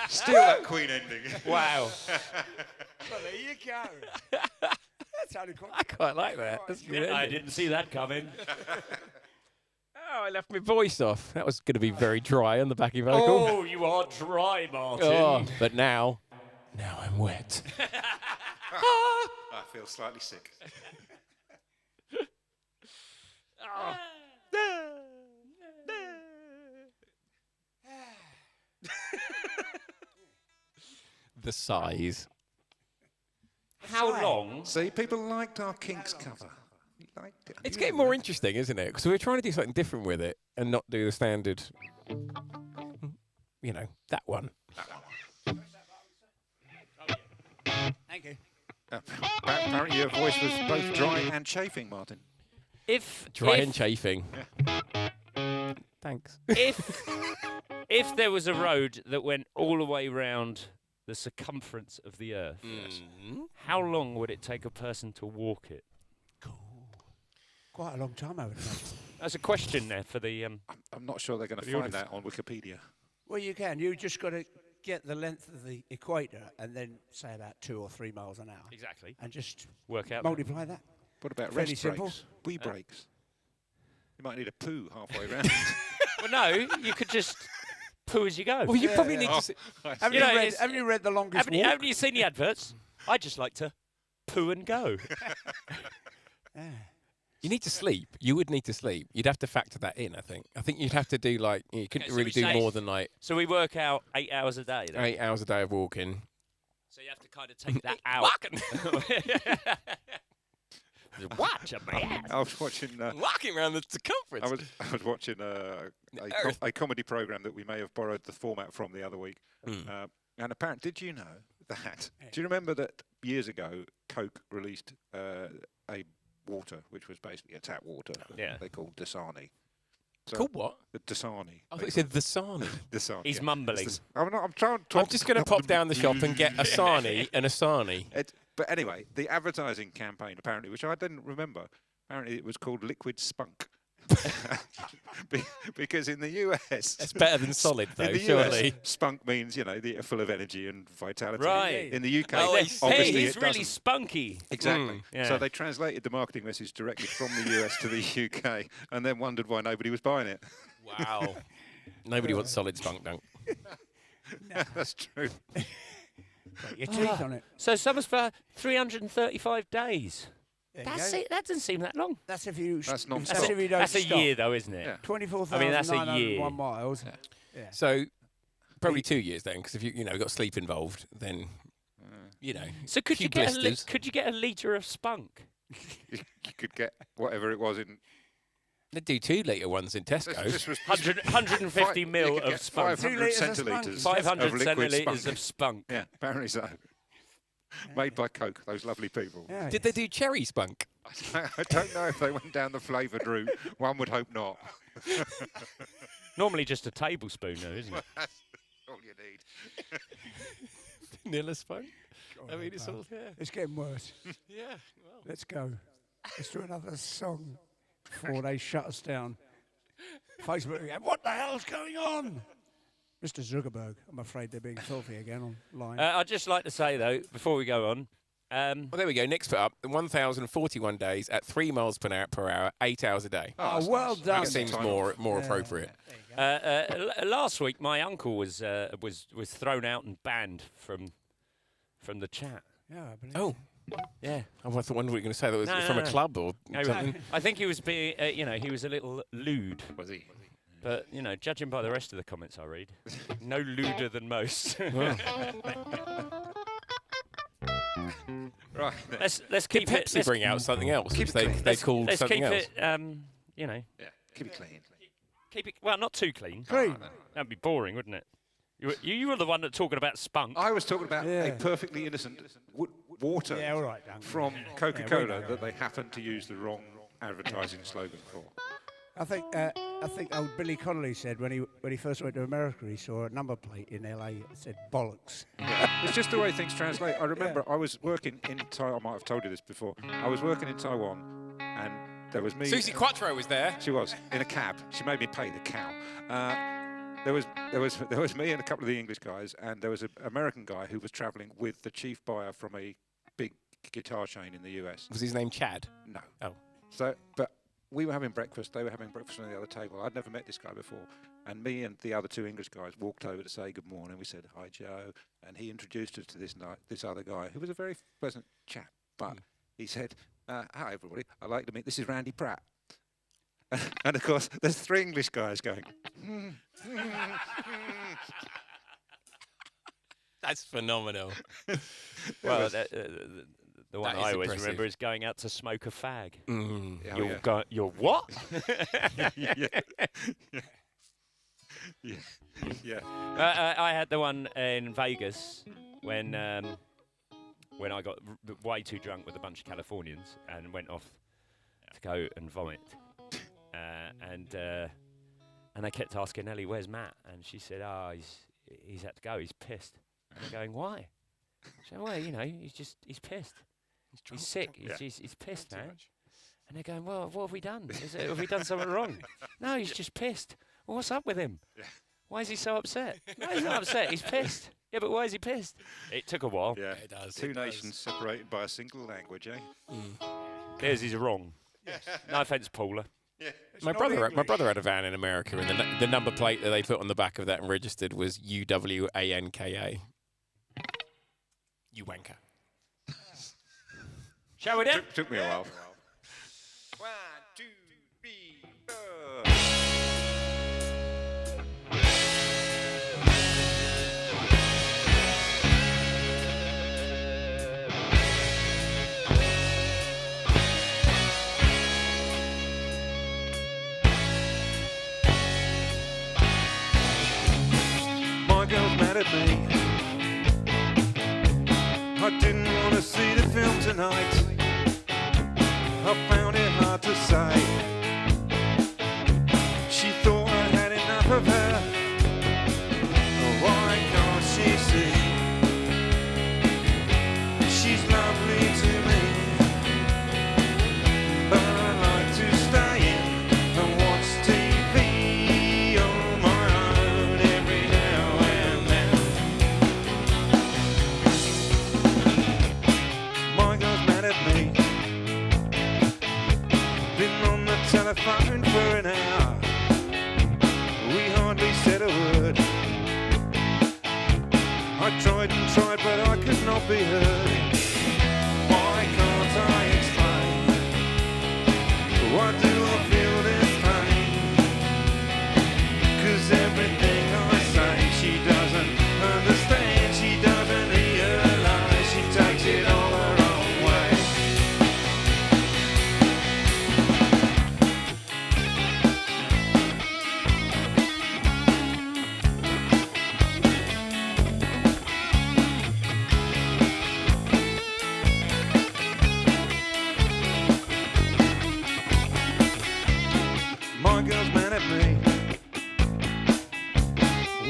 Steal that Queen ending. Wow. Well, there you go. That sounded quite. I quite like that. That's good. I didn't see that coming. Oh, I left my voice off. That was going to be very dry on the backing vocal. Oh, you are dry, Martin. Oh, but now I'm wet. I feel slightly sick. The size. How long? See, people liked our Kinks cover. You liked it. It's getting more interesting, isn't it? Because we're trying to do something different with it and not do the standard, that one. Thank you. Apparently your voice was both dry and chafing, Martin. Dry and chafing. Thanks. If there was a road that went all the way round the circumference of the Earth, how long would it take a person to walk it? Quite a long time, I would imagine. That's a question there for the. I'm not sure they're going to The find audience. that on Wikipedia. Well, you can. You just got to get the length of the equator and then say about 2 or 3 miles an hour. Exactly. And just Work out. multiply that. What about Fairly rest simple. breaks? Wee breaks. You might need a poo halfway round. Well, no, you could just poo as you go. Well, you probably need to. Have, You you know, read, it's- have you read The Longest Walk? Haven't you seen the adverts? I just like to poo and go. Yeah. You need to sleep. You would need to sleep. You'd have to factor that in, I think. I think you'd have to do you couldn't so really we do say- more than So we work out 8 hours a day. Then. 8 hours a day of walking. So you have to kind of take that out. Watch a man. I was watching. Walking around the circumference. I was watching a comedy program that we may have borrowed the format from the other week. And apparently, did you know that? Do you remember that years ago, Coke released a water, which was basically a tap water. Yeah. They called Dasani. So Called what? The Dasani. I thought you said the Sani. Dasani. He's yeah. mumbling. I'm trying to talk. I'm just going to pop down the shop and get a Sani and a Sani. But anyway, the advertising campaign apparently, which I didn't remember, apparently it was called Liquid Spunk. Because in the US, It's better than solid, though, in the surely. US, spunk means they're full of energy and vitality. Right. In the UK, Oh, I Hey, see. obviously he's it really doesn't. spunky. Exactly. Yeah. So they translated the marketing message directly from the US to the UK, and then wondered why nobody was buying it. Wow. Nobody wants solid spunk dunk. That's true. Got your teeth on it. So summer's for 335 days. There you That's go. it. That doesn't seem that long. That's if you. That's That's non-stop. if you don't That's a stop. year, though, isn't it? Yeah. 24,901 miles. Yeah. So probably 2 years then, because if you got sleep involved, then So could few you get blisters. could you get a litre of spunk? You could get whatever it was in. They do 2 litre ones in Tesco. This was 150 you mil could of get spunk. 500 2 litres of spunk. centilitres 500 of liquid centilitres spunk. of spunk. Yeah, apparently so. Made by Coke, those lovely people. Yeah. Did they do cherry spunk? I don't know if they went down the flavoured route. One would hope not. Normally just a tablespoon, though, isn't it? That's all you need. Vanilla spunk? I mean, it's all, yeah. It's getting worse. Yeah, well. Let's go. Let's do another song before they shut us down. Facebook again. What the hell's going on? Mr. Zuckerberg, I'm afraid they're being filthy again online. I'd just like to say, though, before we go on, Well, there we go. Next put up, 1,041 days at 3 miles per hour, 8 hours a day. oh, well done. That seems more appropriate. last week my uncle was thrown out and banned from the chat. Yeah, I believe Oh. Yeah. I thought what you were going to say. That was No, from no, a no. club or No, something. I think he was being, he was a little lewd. Was he? But, judging by the rest of the comments I read, no lewder than most. Right. let's Did keep it. Pepsi bring out something else, which they called Let's something keep else? it. Yeah. Keep it clean. Keep it. Well, not too clean. Clean. That'd be boring, wouldn't it? You were the one that talking about spunk. I was talking about Yeah. a perfectly innocent water Yeah, all right, Duncan. from Yeah, Coca-Cola we know. that they happened to use the wrong advertising slogan for. I think old Billy Connolly said when he first went to America, he saw a number plate in LA that said bollocks. It's just the way things translate. I remember I was working in Taiwan. I might have told you this before. I was working in Taiwan, and there was me. Susie Quattro was there. She was in a cab. She made me pay the cow. there was me and a couple of the English guys, and there was an American guy who was travelling with the chief buyer from a big guitar chain in the US. Was his name Chad? No. Oh. So, but we were having breakfast. They were having breakfast on the other table. I'd never met this guy before, and me and the other two English guys walked over to say good morning. We said hi, Joe, and he introduced us to this other guy who was a very pleasant chap. But he said, "Hi, everybody. I'd like to meet. This is Randy Pratt." And of course, there's three English guys going. That's phenomenal. Well, the one That is I always impressive. remember is going out to smoke a fag. Yeah, You're what? yeah. I had the one in Vegas when I got way too drunk with a bunch of Californians and went off to go and vomit. And I kept asking Ellie, "Where's Matt?" And she said, "Oh, he's had to go. He's pissed." And I'm going, "Why?" She said, "Well, he's pissed. He's sick. He's pissed, man." And they're going, "Well, what have we done? Have we done something wrong?" "No, he's just pissed." "Well, what's up with him? Why is he so upset?" "No, he's not upset. He's pissed." "Yeah, but why is he pissed?" It took a while. Yeah, it does. Two nations separated by a single language, eh? Theirs is wrong. No offence, Paula. My brother had a van in America, and the number plate that they put on the back of that and registered was UWANKA. You wanker. Shall we then? Took me a while. 1, 2, 3, 4. My girl's mad at me. I didn't want to see the film tonight. I found it hard to say. She thought I had enough of her. Why can't she see? She's lovely to me, but I like to stay in and watch TV on my own every now and then. My girl's mad at me. Been on the telephone for an hour. We hardly said a word. I tried and tried, but I could not be heard. Why can't I explain? Why do I feel this pain? 'Cause everything I say she doesn't understand. She doesn't realize she takes it all her own way. My girl's mad at me.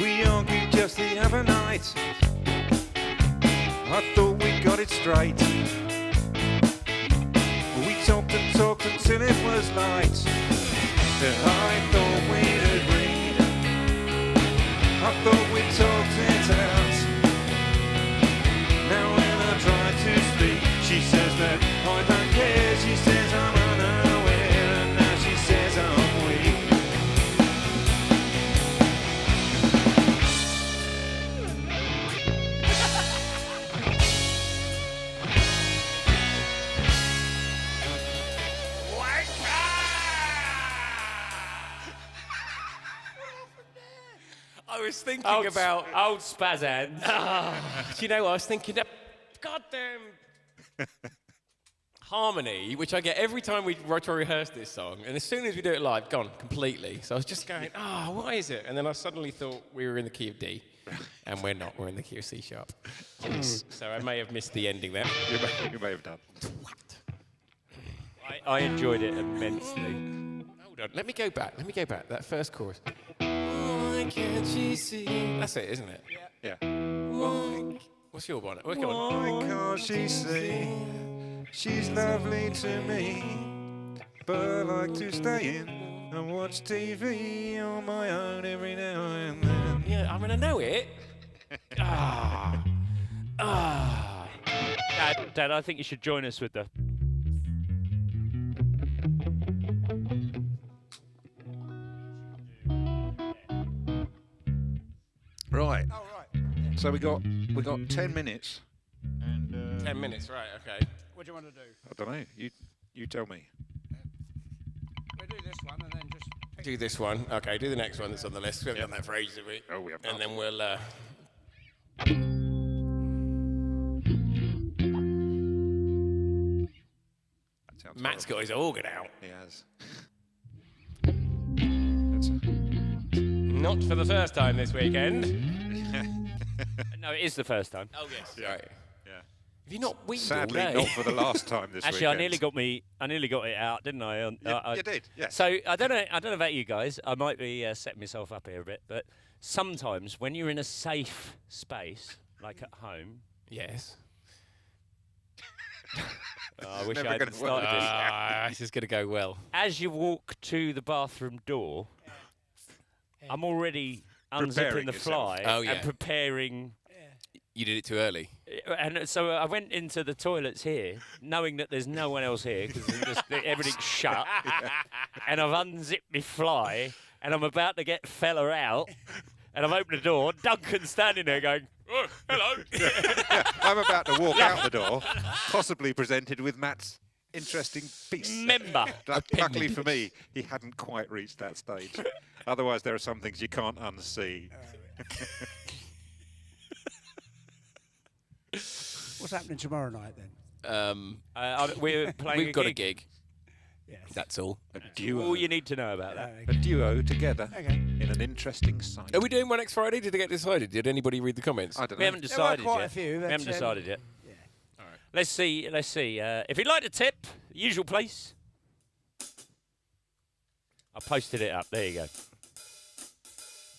We argued just the other night. I thought we got it straight. We talked and talked until it was light. I thought we'd agreed. I thought we talked it out. Now when I try to speak, she says that I don't care. She says I'm unaware, and now she says I'm weak. I was thinking about. old spaz hands. Do you know what I was thinking? That goddamn harmony, which I get every time we try to rehearse this song, and as soon as we do it live, gone completely. So I was just going, what is it? And then I suddenly thought we were in the key of D, and we're not. We're in the key of C sharp. So I may have missed the ending there. You may have done. I enjoyed it immensely. Hold on, let me go back. That first chorus. Why can't she see? That's it, isn't it? Yeah. What's your bonnet? Come on. Why can't she see? She's lovely to me, but I like to stay in and watch TV on my own every now and then. Yeah, I mean, I know it. Dad, I think you should join us with the. Right. So we got 10 minutes. And 10 minutes, right? Okay. What do you want to do? I don't know. You tell me. We do this one and then just pick Do this one. Okay, do the next one that's on the list. We haven't done that for ages, have we? Oh, we have And not. then we'll. That sounds Matt's got horrible. his organ out. He has. Not for the first time this weekend. No, it is the first time. Oh yes. Yeah. Right. Yeah. Have you not weed Sadly, all day? not for the last time this Actually, I weekend. nearly got it out, didn't I? You did, yeah. So I don't know about you guys. I might be setting myself up here a bit, but sometimes when you're in a safe space, like at home, Yes. I wish Never I hadn't gonna work. started this. This is going to go well. As you walk to the bathroom door, I'm already unzipping Preparing the yourself. fly Oh, yeah. and preparing. You did it too early. And so I went into the toilets here, knowing that there's no one else here because everything's shut. And I've unzipped my fly, and I'm about to get fella out, and I've opened the door. Duncan's standing there going, "Oh, hello." Yeah, I'm about to walk out the door, possibly presented with Matt's interesting piece. Member. Luckily for me, he hadn't quite reached that stage. Otherwise, there are some things you can't unsee. What's happening tomorrow night then? We're playing We've got a gig. gig. Yes. That's all. A duo, All you need to know about that. a duo together Okay. in an interesting site. Are we doing one next Friday? Did it get decided? Did anybody read the comments? I don't We know. haven't There were decided quite yet. a few, We but, haven't decided yet. Yeah. Let's see. If you'd like to tip, usual place. I posted it up. There you go.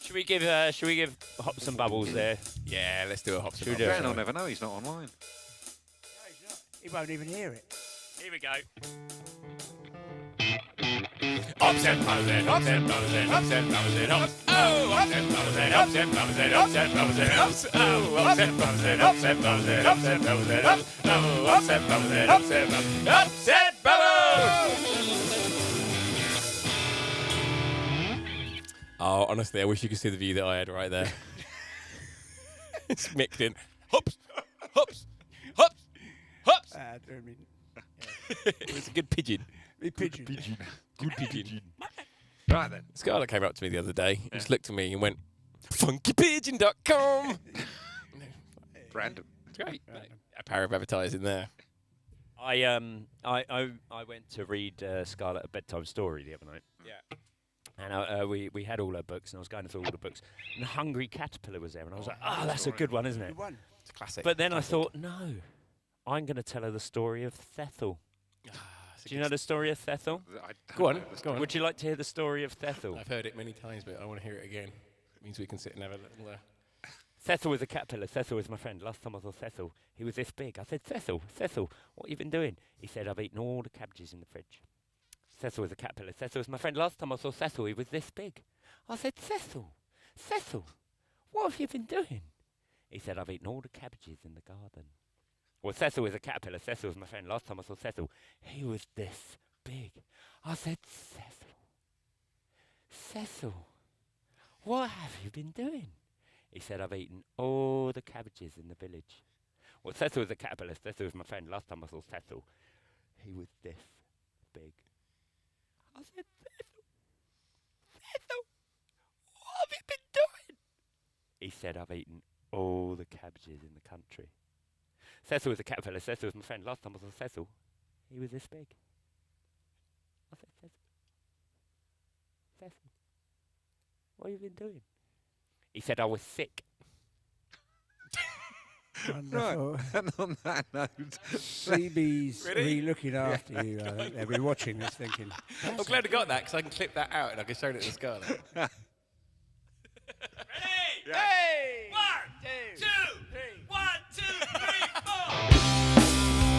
Should we give Hops and Bubbles there? Yeah, let's do a hop. Should we do it? Dan will never know, he's not online. He won't even hear it. Here we go. Hops and bubbles and hops and bubbles and hops and bubbles and hops. Oh, hops and bubbles and hops and bubbles and hops and bubbles and hops. Oh, hops and bubbles and hops and bubbles and hops and bubbles and hops. Oh, hops and bubbles and hops and bubbles. Hops and bubbles. Oh, honestly, I wish you could see the view that I had right there. It's mixed in. Hops, hops, hops, hops. I mean, It was a good pigeon. be pigeon. Good pigeon. Right then. Scarlett came up to me the other day, just looked at me and went, funkypigeon.com. Random. It's great. A power of advertising there. I went to read Scarlett a bedtime story the other night. Yeah. And we had all her books, and I was going through all the books. And Hungry Caterpillar was there, and I was like, "Oh, that's a good one, isn't it?" Good one. It's a classic. But then I thought, no, I'm going to tell her the story of Thethel. Do you know the story of Thethel? Go on, go on. Would you like to hear the story of Thethel? I've heard it many times, but I want to hear it again. It means we can sit and have a little... Thethel was a caterpillar. Thethel was my friend. Last time I saw Thethel, he was this big. I said, Thethel, what have you been doing? He said, I've eaten all the cabbages in the fridge. Thethel was a caterpillar. Thethel was my friend. Last time I saw Thethel, he was this big. I said, Thethel, what have you been doing? He said, I've eaten all the cabbages in the garden. Well, Thethel was a caterpillar. Thethel was my friend. Last time I saw Thethel, he was this big. I said, Thethel, what have you been doing? He said, I've eaten all the cabbages in the village. Well, Thethel was a caterpillar. Thethel was my friend. Last time I saw Thethel, he was this big. I said, Thethel, what have you been doing? He said, I've eaten all the cabbages in the country. Thethel was a caterpillar. Thethel was my friend. Last time I saw Thethel, he was this big. I said, Thethel, what have you been doing? He said, I was sick. Wonderful. And on that note, CB's really looking after you. They'll be watching this thinking, I'm glad I got that, because I can clip that out and I can show it to Scarlett. Ready? Yeah. Hey! 1, 2, 3. 1, 2, 3, 4.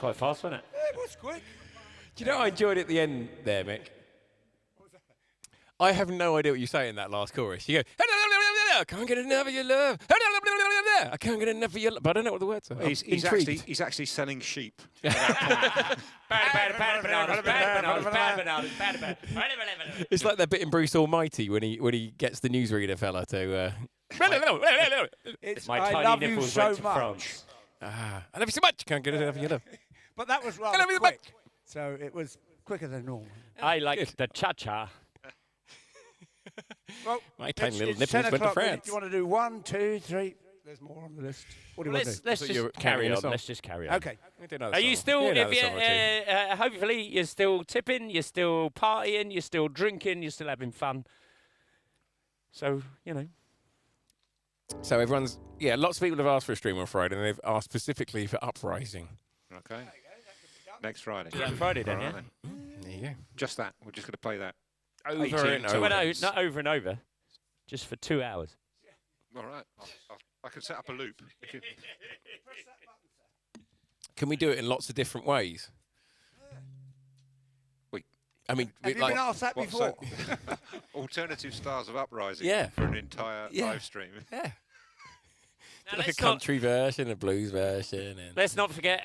quite fast, wasn't it? It was quick. Do you know what I enjoyed at the end there, Mick? I have no idea what you say in that last chorus. You go, I can't get enough of your love. I can't get enough of your love. But I don't know what the words are. He's actually selling sheep. It's like that bit in Bruce Almighty when he gets the newsreader fella to. It's, My I tiny love you nipples so went to much. France. I love you so much. Can't get enough of your love. But that was rather love you quick. So it was quicker than normal. I like the cha-cha. Well, My tiny little it's nipples 10 went to o'clock. France. Do you want to do 1, 2, 3? There's more on the list. What do you want to do? Let's So you're just carry carrying on. us on. Let's just carry on. Okay. Are you still? If you, hopefully, you're still tipping. You're still partying. You're still drinking. You're still having fun. So So everyone's lots of people have asked for a stream on Friday, and they've asked specifically for Uprising. Okay. Next Friday. Yeah, Friday then, All yeah. right There you go. Just that. We're just going to play that. Over 18 and over. Well, no, not over and over. Just for 2 hours. All right. I can set up a loop. Can we do it in lots of different ways? Wait. I mean, Have you like, been asked that What, before? so alternative stars of Uprising Yeah. for an entire Yeah. live stream. yeah, Now, like a let's not- country version, a blues version, and Let's not forget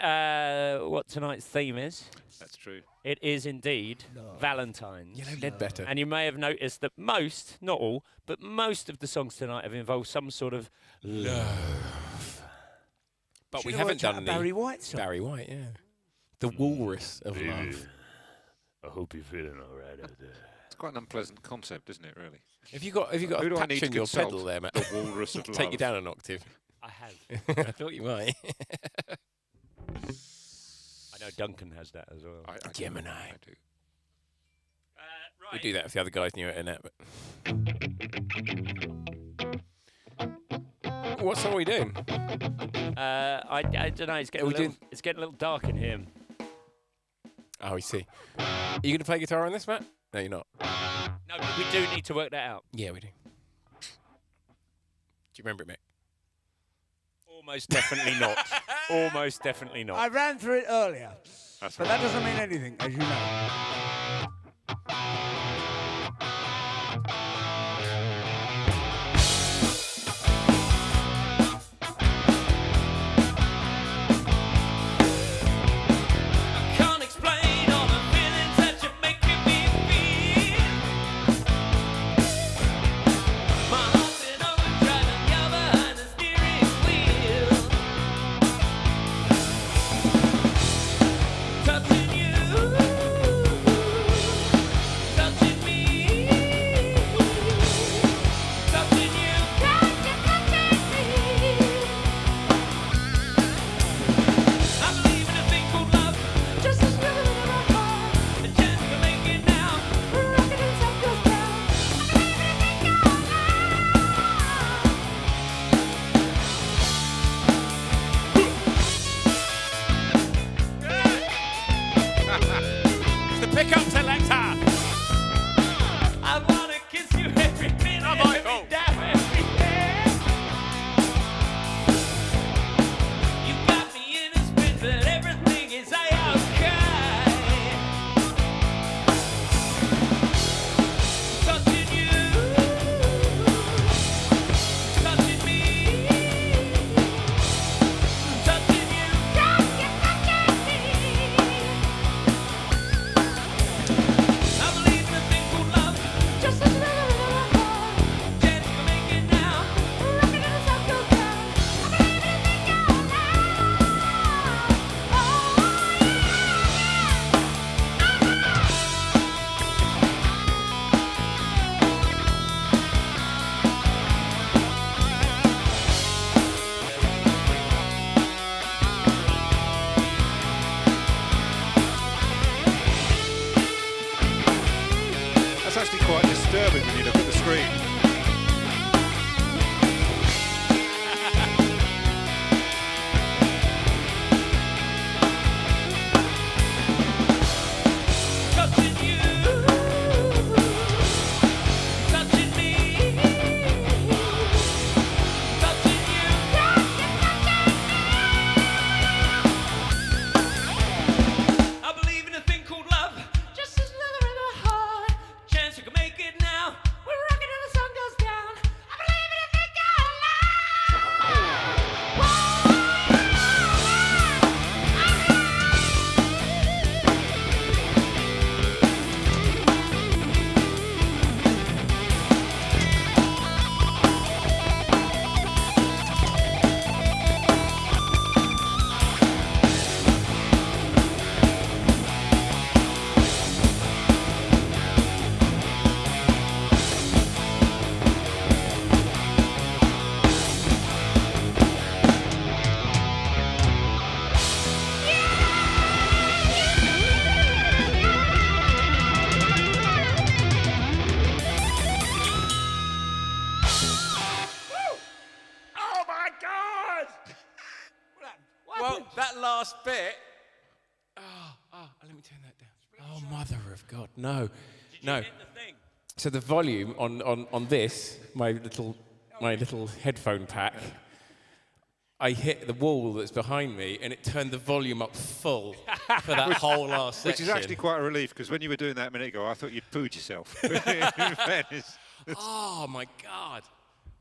what tonight's theme is. That's true. It is indeed Valentine's. Ledbetter. And you may have noticed that most, not all, but most of the songs tonight have involved some sort of love. But we Should've haven't worked out done a the Barry White song. Barry White, yeah. The walrus of love. I hope you're feeling all right out there. It's quite an unpleasant concept, isn't it, really? Have you got Who a do I need patch to in your consult? pedal there, Matt? The walrus of Take love. you down an octave. I have. I thought you might. I know Duncan has that as well. I do. Gemini. I do. We do that if the other guys knew it in it. But what song are we doing? I don't know. It's getting, we it's getting a little dark in here. Oh, I see. Are you going to play guitar on this, Matt? No, you're not. No, but we do need to work that out. Yeah, we do. Do you remember it, Mick? Almost definitely not. Almost definitely not. I ran through it earlier, That's but right. that doesn't mean anything, as you know. I can't explain all the feelings that you're making me feel. My heart's in overdrive and you're behind the steering wheel. Touching you, touching me. last bit. Let me turn that down. Oh, mother of God, no. No. So the volume on this, my little headphone pack, I hit the wall that's behind me, and it turned the volume up full for that whole last section. Which is actually quite a relief, because when you were doing that a minute ago, I thought you'd pooed yourself. In fairness. Oh, my God.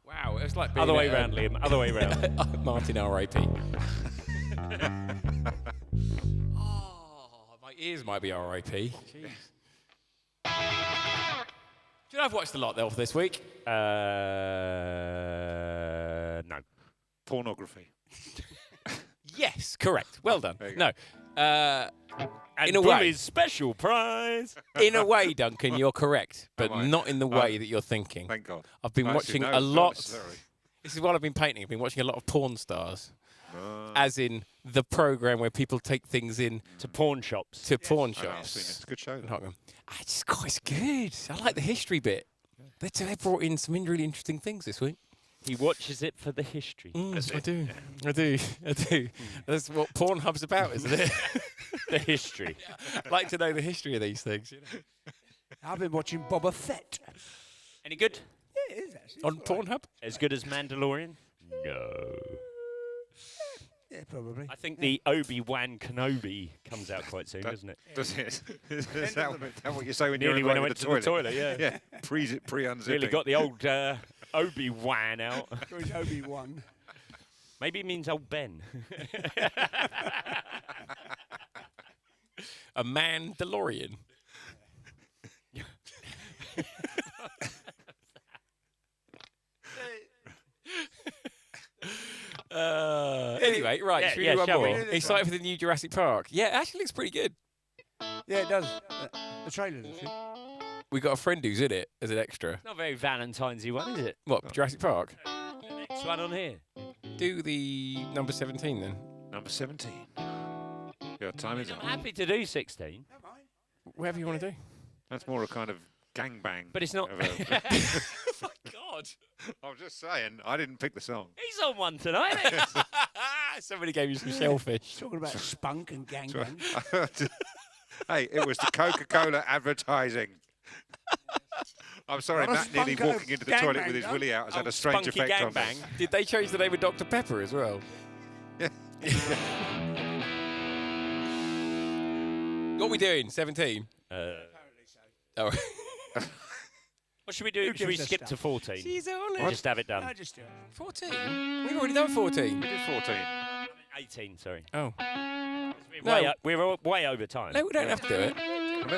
Wow, it was like being Other way round, Liam. Other way round. Martin R.I.P. Oh, my ears might be R.I.P. Jeez. Do you know I've watched a lot though this week? No. Pornography. Yes, correct. Well done. There you No. And in a way, Bully's special prize. in a way, Duncan, you're correct, but Am I? not in the way that you're thinking. Thank God. I've been Actually, watching no, a not lot. necessarily. This is what I've been painting. I've been watching a lot of porn stars, as in the program where people take things in To pawn shops. to pawn I've seen it. shops. It's a good show. though. Tottenham. It's quite good. I like the history bit. They brought in some really interesting things this week. He watches it for the history. I do. That's what Pornhub's about, isn't it? The history. I'd like to know the history of these things. You know? I've been watching Boba Fett. Any good? Yeah, it is actually. On Pornhub? As good as Mandalorian? No. Yeah, probably. I think the Obi-Wan Kenobi comes out quite soon, doesn't it? Does it? Is that what you say when Nearly you're when I going went to to the toilet, yeah. Yeah, pre-unzipping. Nearly got the old Obi-Wan out. Who's Obi-Wan? Maybe it means old Ben. A Mandalorian. Anyway, right, Yeah, should we yeah, do one shall more? we? Excited for the new Jurassic Park. Yeah, it actually looks pretty good. Yeah, it does. The trailer does. We got a friend who's in it as an extra. Not very Valentine's-y one, is it? What, Jurassic Park? Next one on here. Do the number 17 then. Number 17. Your time is I'm up. happy to do 16, Whatever you want to do. That's more a kind of gangbang. but it's not. of a- Oh my God. I'm just saying, I didn't pick the song. He's on one tonight. isn't he? Somebody gave you some shellfish. Talking about spunk and gangbang. Hey, it was the Coca-Cola advertising. I'm sorry, Not a Matt nearly spunker walking into the toilet with his gangbang, willy out has had Oh, a strange spunky effect on gangbang. me. Did they change the name of Dr. Pepper as well? What are we doing? 17? Oh. What should we do? Who Should we gives a skip to stuff? 14? She's on And just have it done. No, just do it. 14? We've already done 14. We did 14. 18, sorry. Oh. We're way over time. No, we don't have to do it.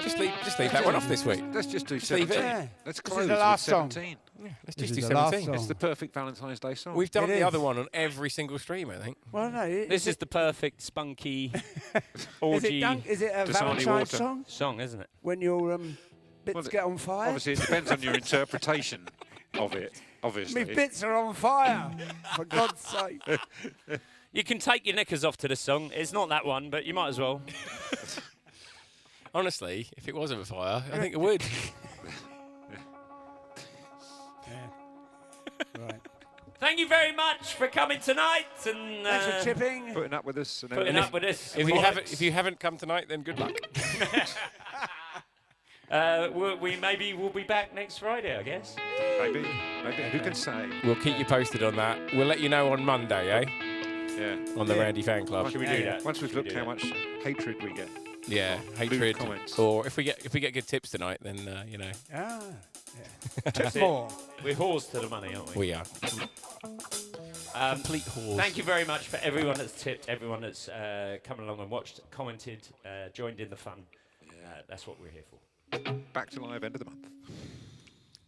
Just leave that one off this week. Let's just do leave 17. it. Yeah. Let's This is close the with last song. 17. Let's This just do is the last 17. song. It's the perfect Valentine's Day song. We've done It the is. other one on every single stream, I think. Well, no. This is the perfect spunky Is orgy it a Dasani Valentine's water. song? song, isn't it? When your bits Well, get on fire? Obviously, it depends on your interpretation of it, obviously. My bits are on fire. For God's sake. You can take your knickers off to this song. It's not that one, but you might as well. Honestly, if it wasn't a fire, I think it would. Right. Thank you very much for coming tonight and Thanks for tipping. Putting up with us. And putting everything. up with us. If you haven't come tonight, then good luck. We maybe we'll be back next Friday, I guess. Maybe. Who can say? We'll keep you posted on that. We'll let you know on Monday, eh? Yeah. On the Randy Fan Club. Should we do that? Once we've Should we looked do how that? much hatred we get. Yeah, Lewd hatred. comments. Or if we get good tips tonight, then you know Ah, That's it. more. We're whores to the money, aren't we? we are complete whores. Thank you very much for everyone that's tipped, everyone that's come along and watched, commented, joined in the fun. That's what we're here for. Back to live end of the month.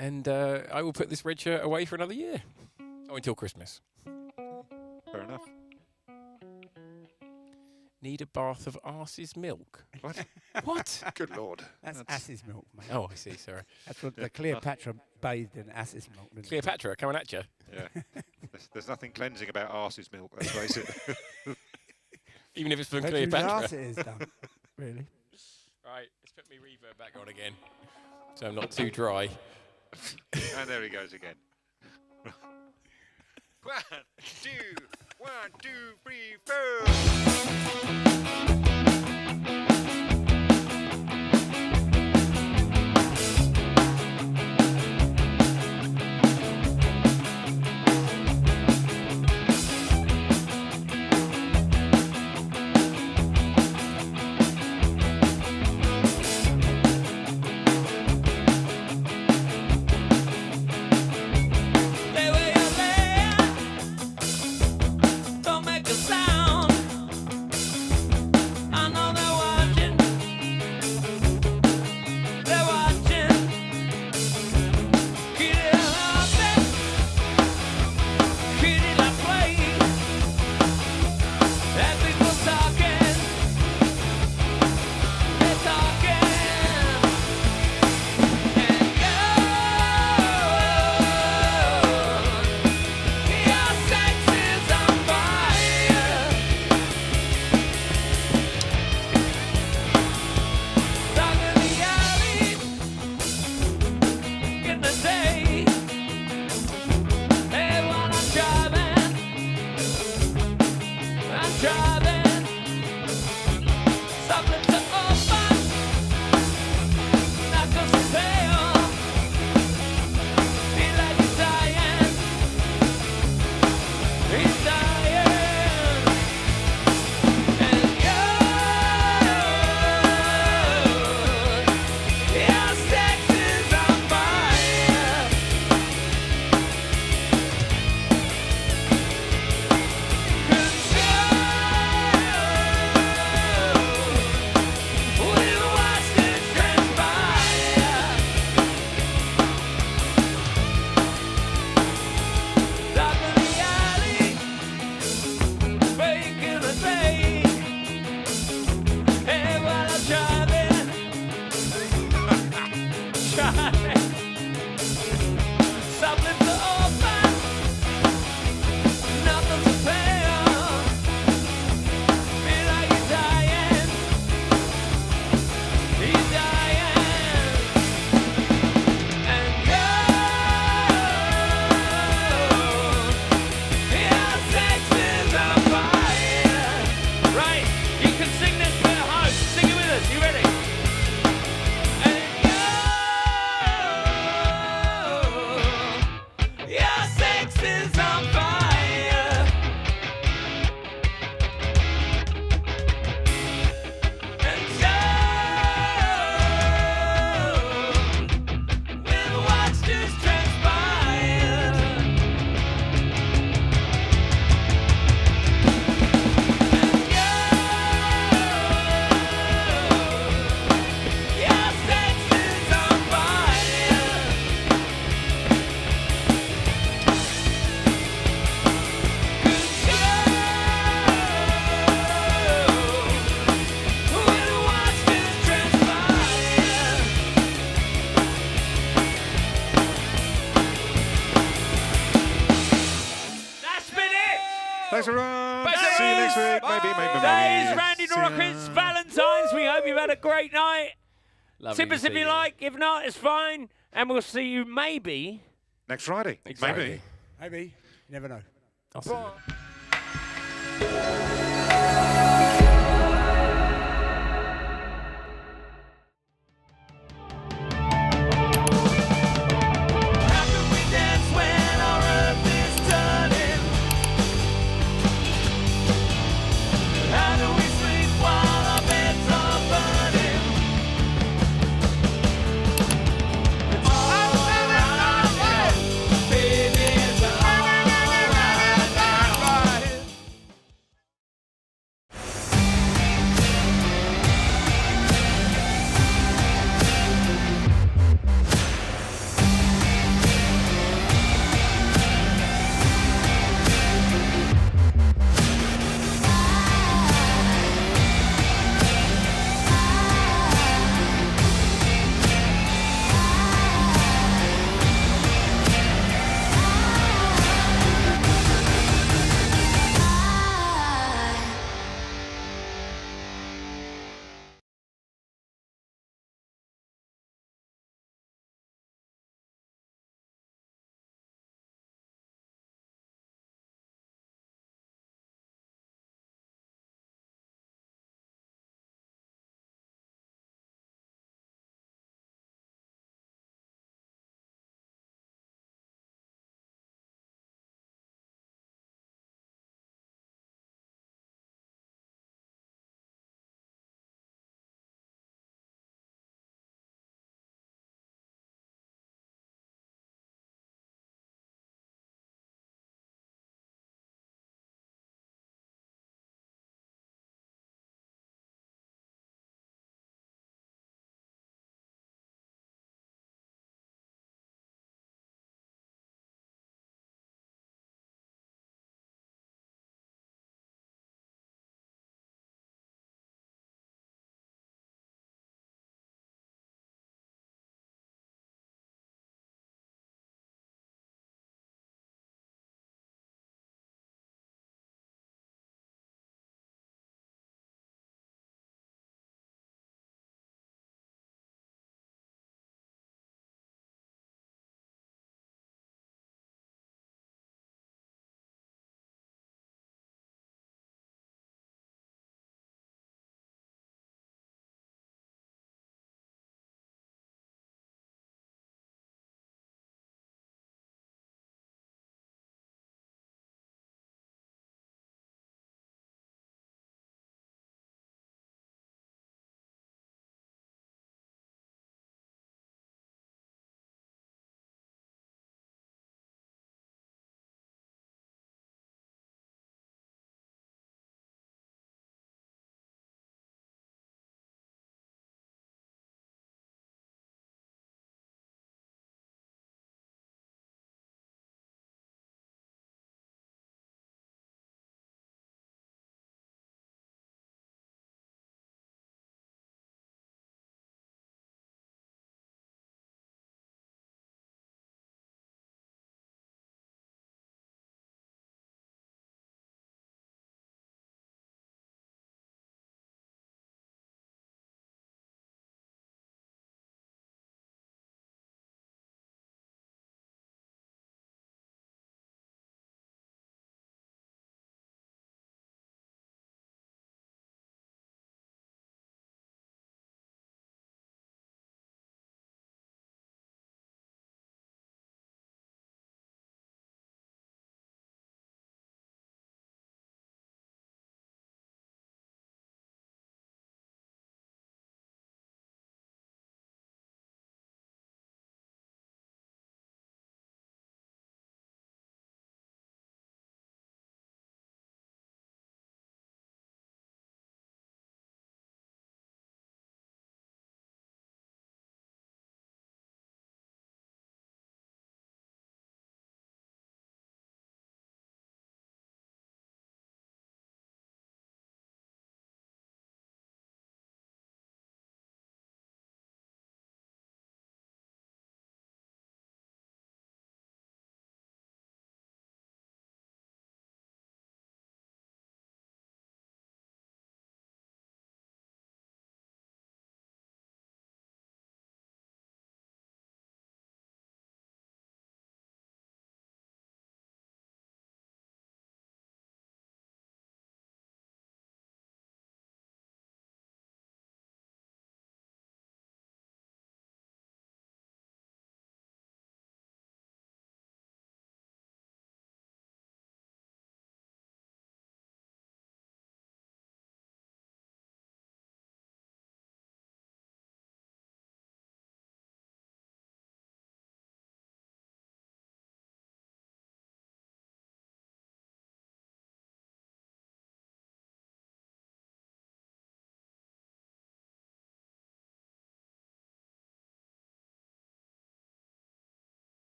And I will put this red shirt away for another year. Oh, until Christmas. Fair enough. Need a bath of arse's milk. What? What? Good Lord. That's ass's milk, mate. Oh, I see. Sorry. That's what the Cleopatra bathed in ass's milk. Didn't it? Cleopatra coming at you. Yeah. there's nothing cleansing about arse's milk, let's face it. Even if it's from Depends whose Cleopatra. arse it is, done. Really. Right, let's put me reverb back on again, so I'm not too dry. And there he goes again. 1, 2, 1, 2, 3, 4. Stay where you lay. Don't make a sound. I know they're watching. They're watching. Keep it up there. Keep it like play. And people talking. They're talking. And your sex is on fire. Down in the alley in the day. Hey, while I'm driving, something to open, knuckles to fail. Feel like he's dying. He's dying. And your sex is on fire. Control. We'll watch this transpire. Dark in the alley, breaking the day. Hey, while I'm driving, something to open, nothing to pay on. Feel like he's dying, he's dying. And your sex is on fire. Right, you can sing this bit at home. Sing it with us. You ready? And your sex is on fire. And we'll watch this transpire. Your sex is on fire. Control. We'll watch this transpire. That's been it. Thanks, everyone. Bye. See you next week. Maybe. That is Randy See ya. Rockets Valentine's. We hope you've had a great night. Lovely Tip to us if see you like. If not, it's fine. And we'll see you maybe. Next Friday. Exactly. Maybe. Maybe. You never know. I'll see you.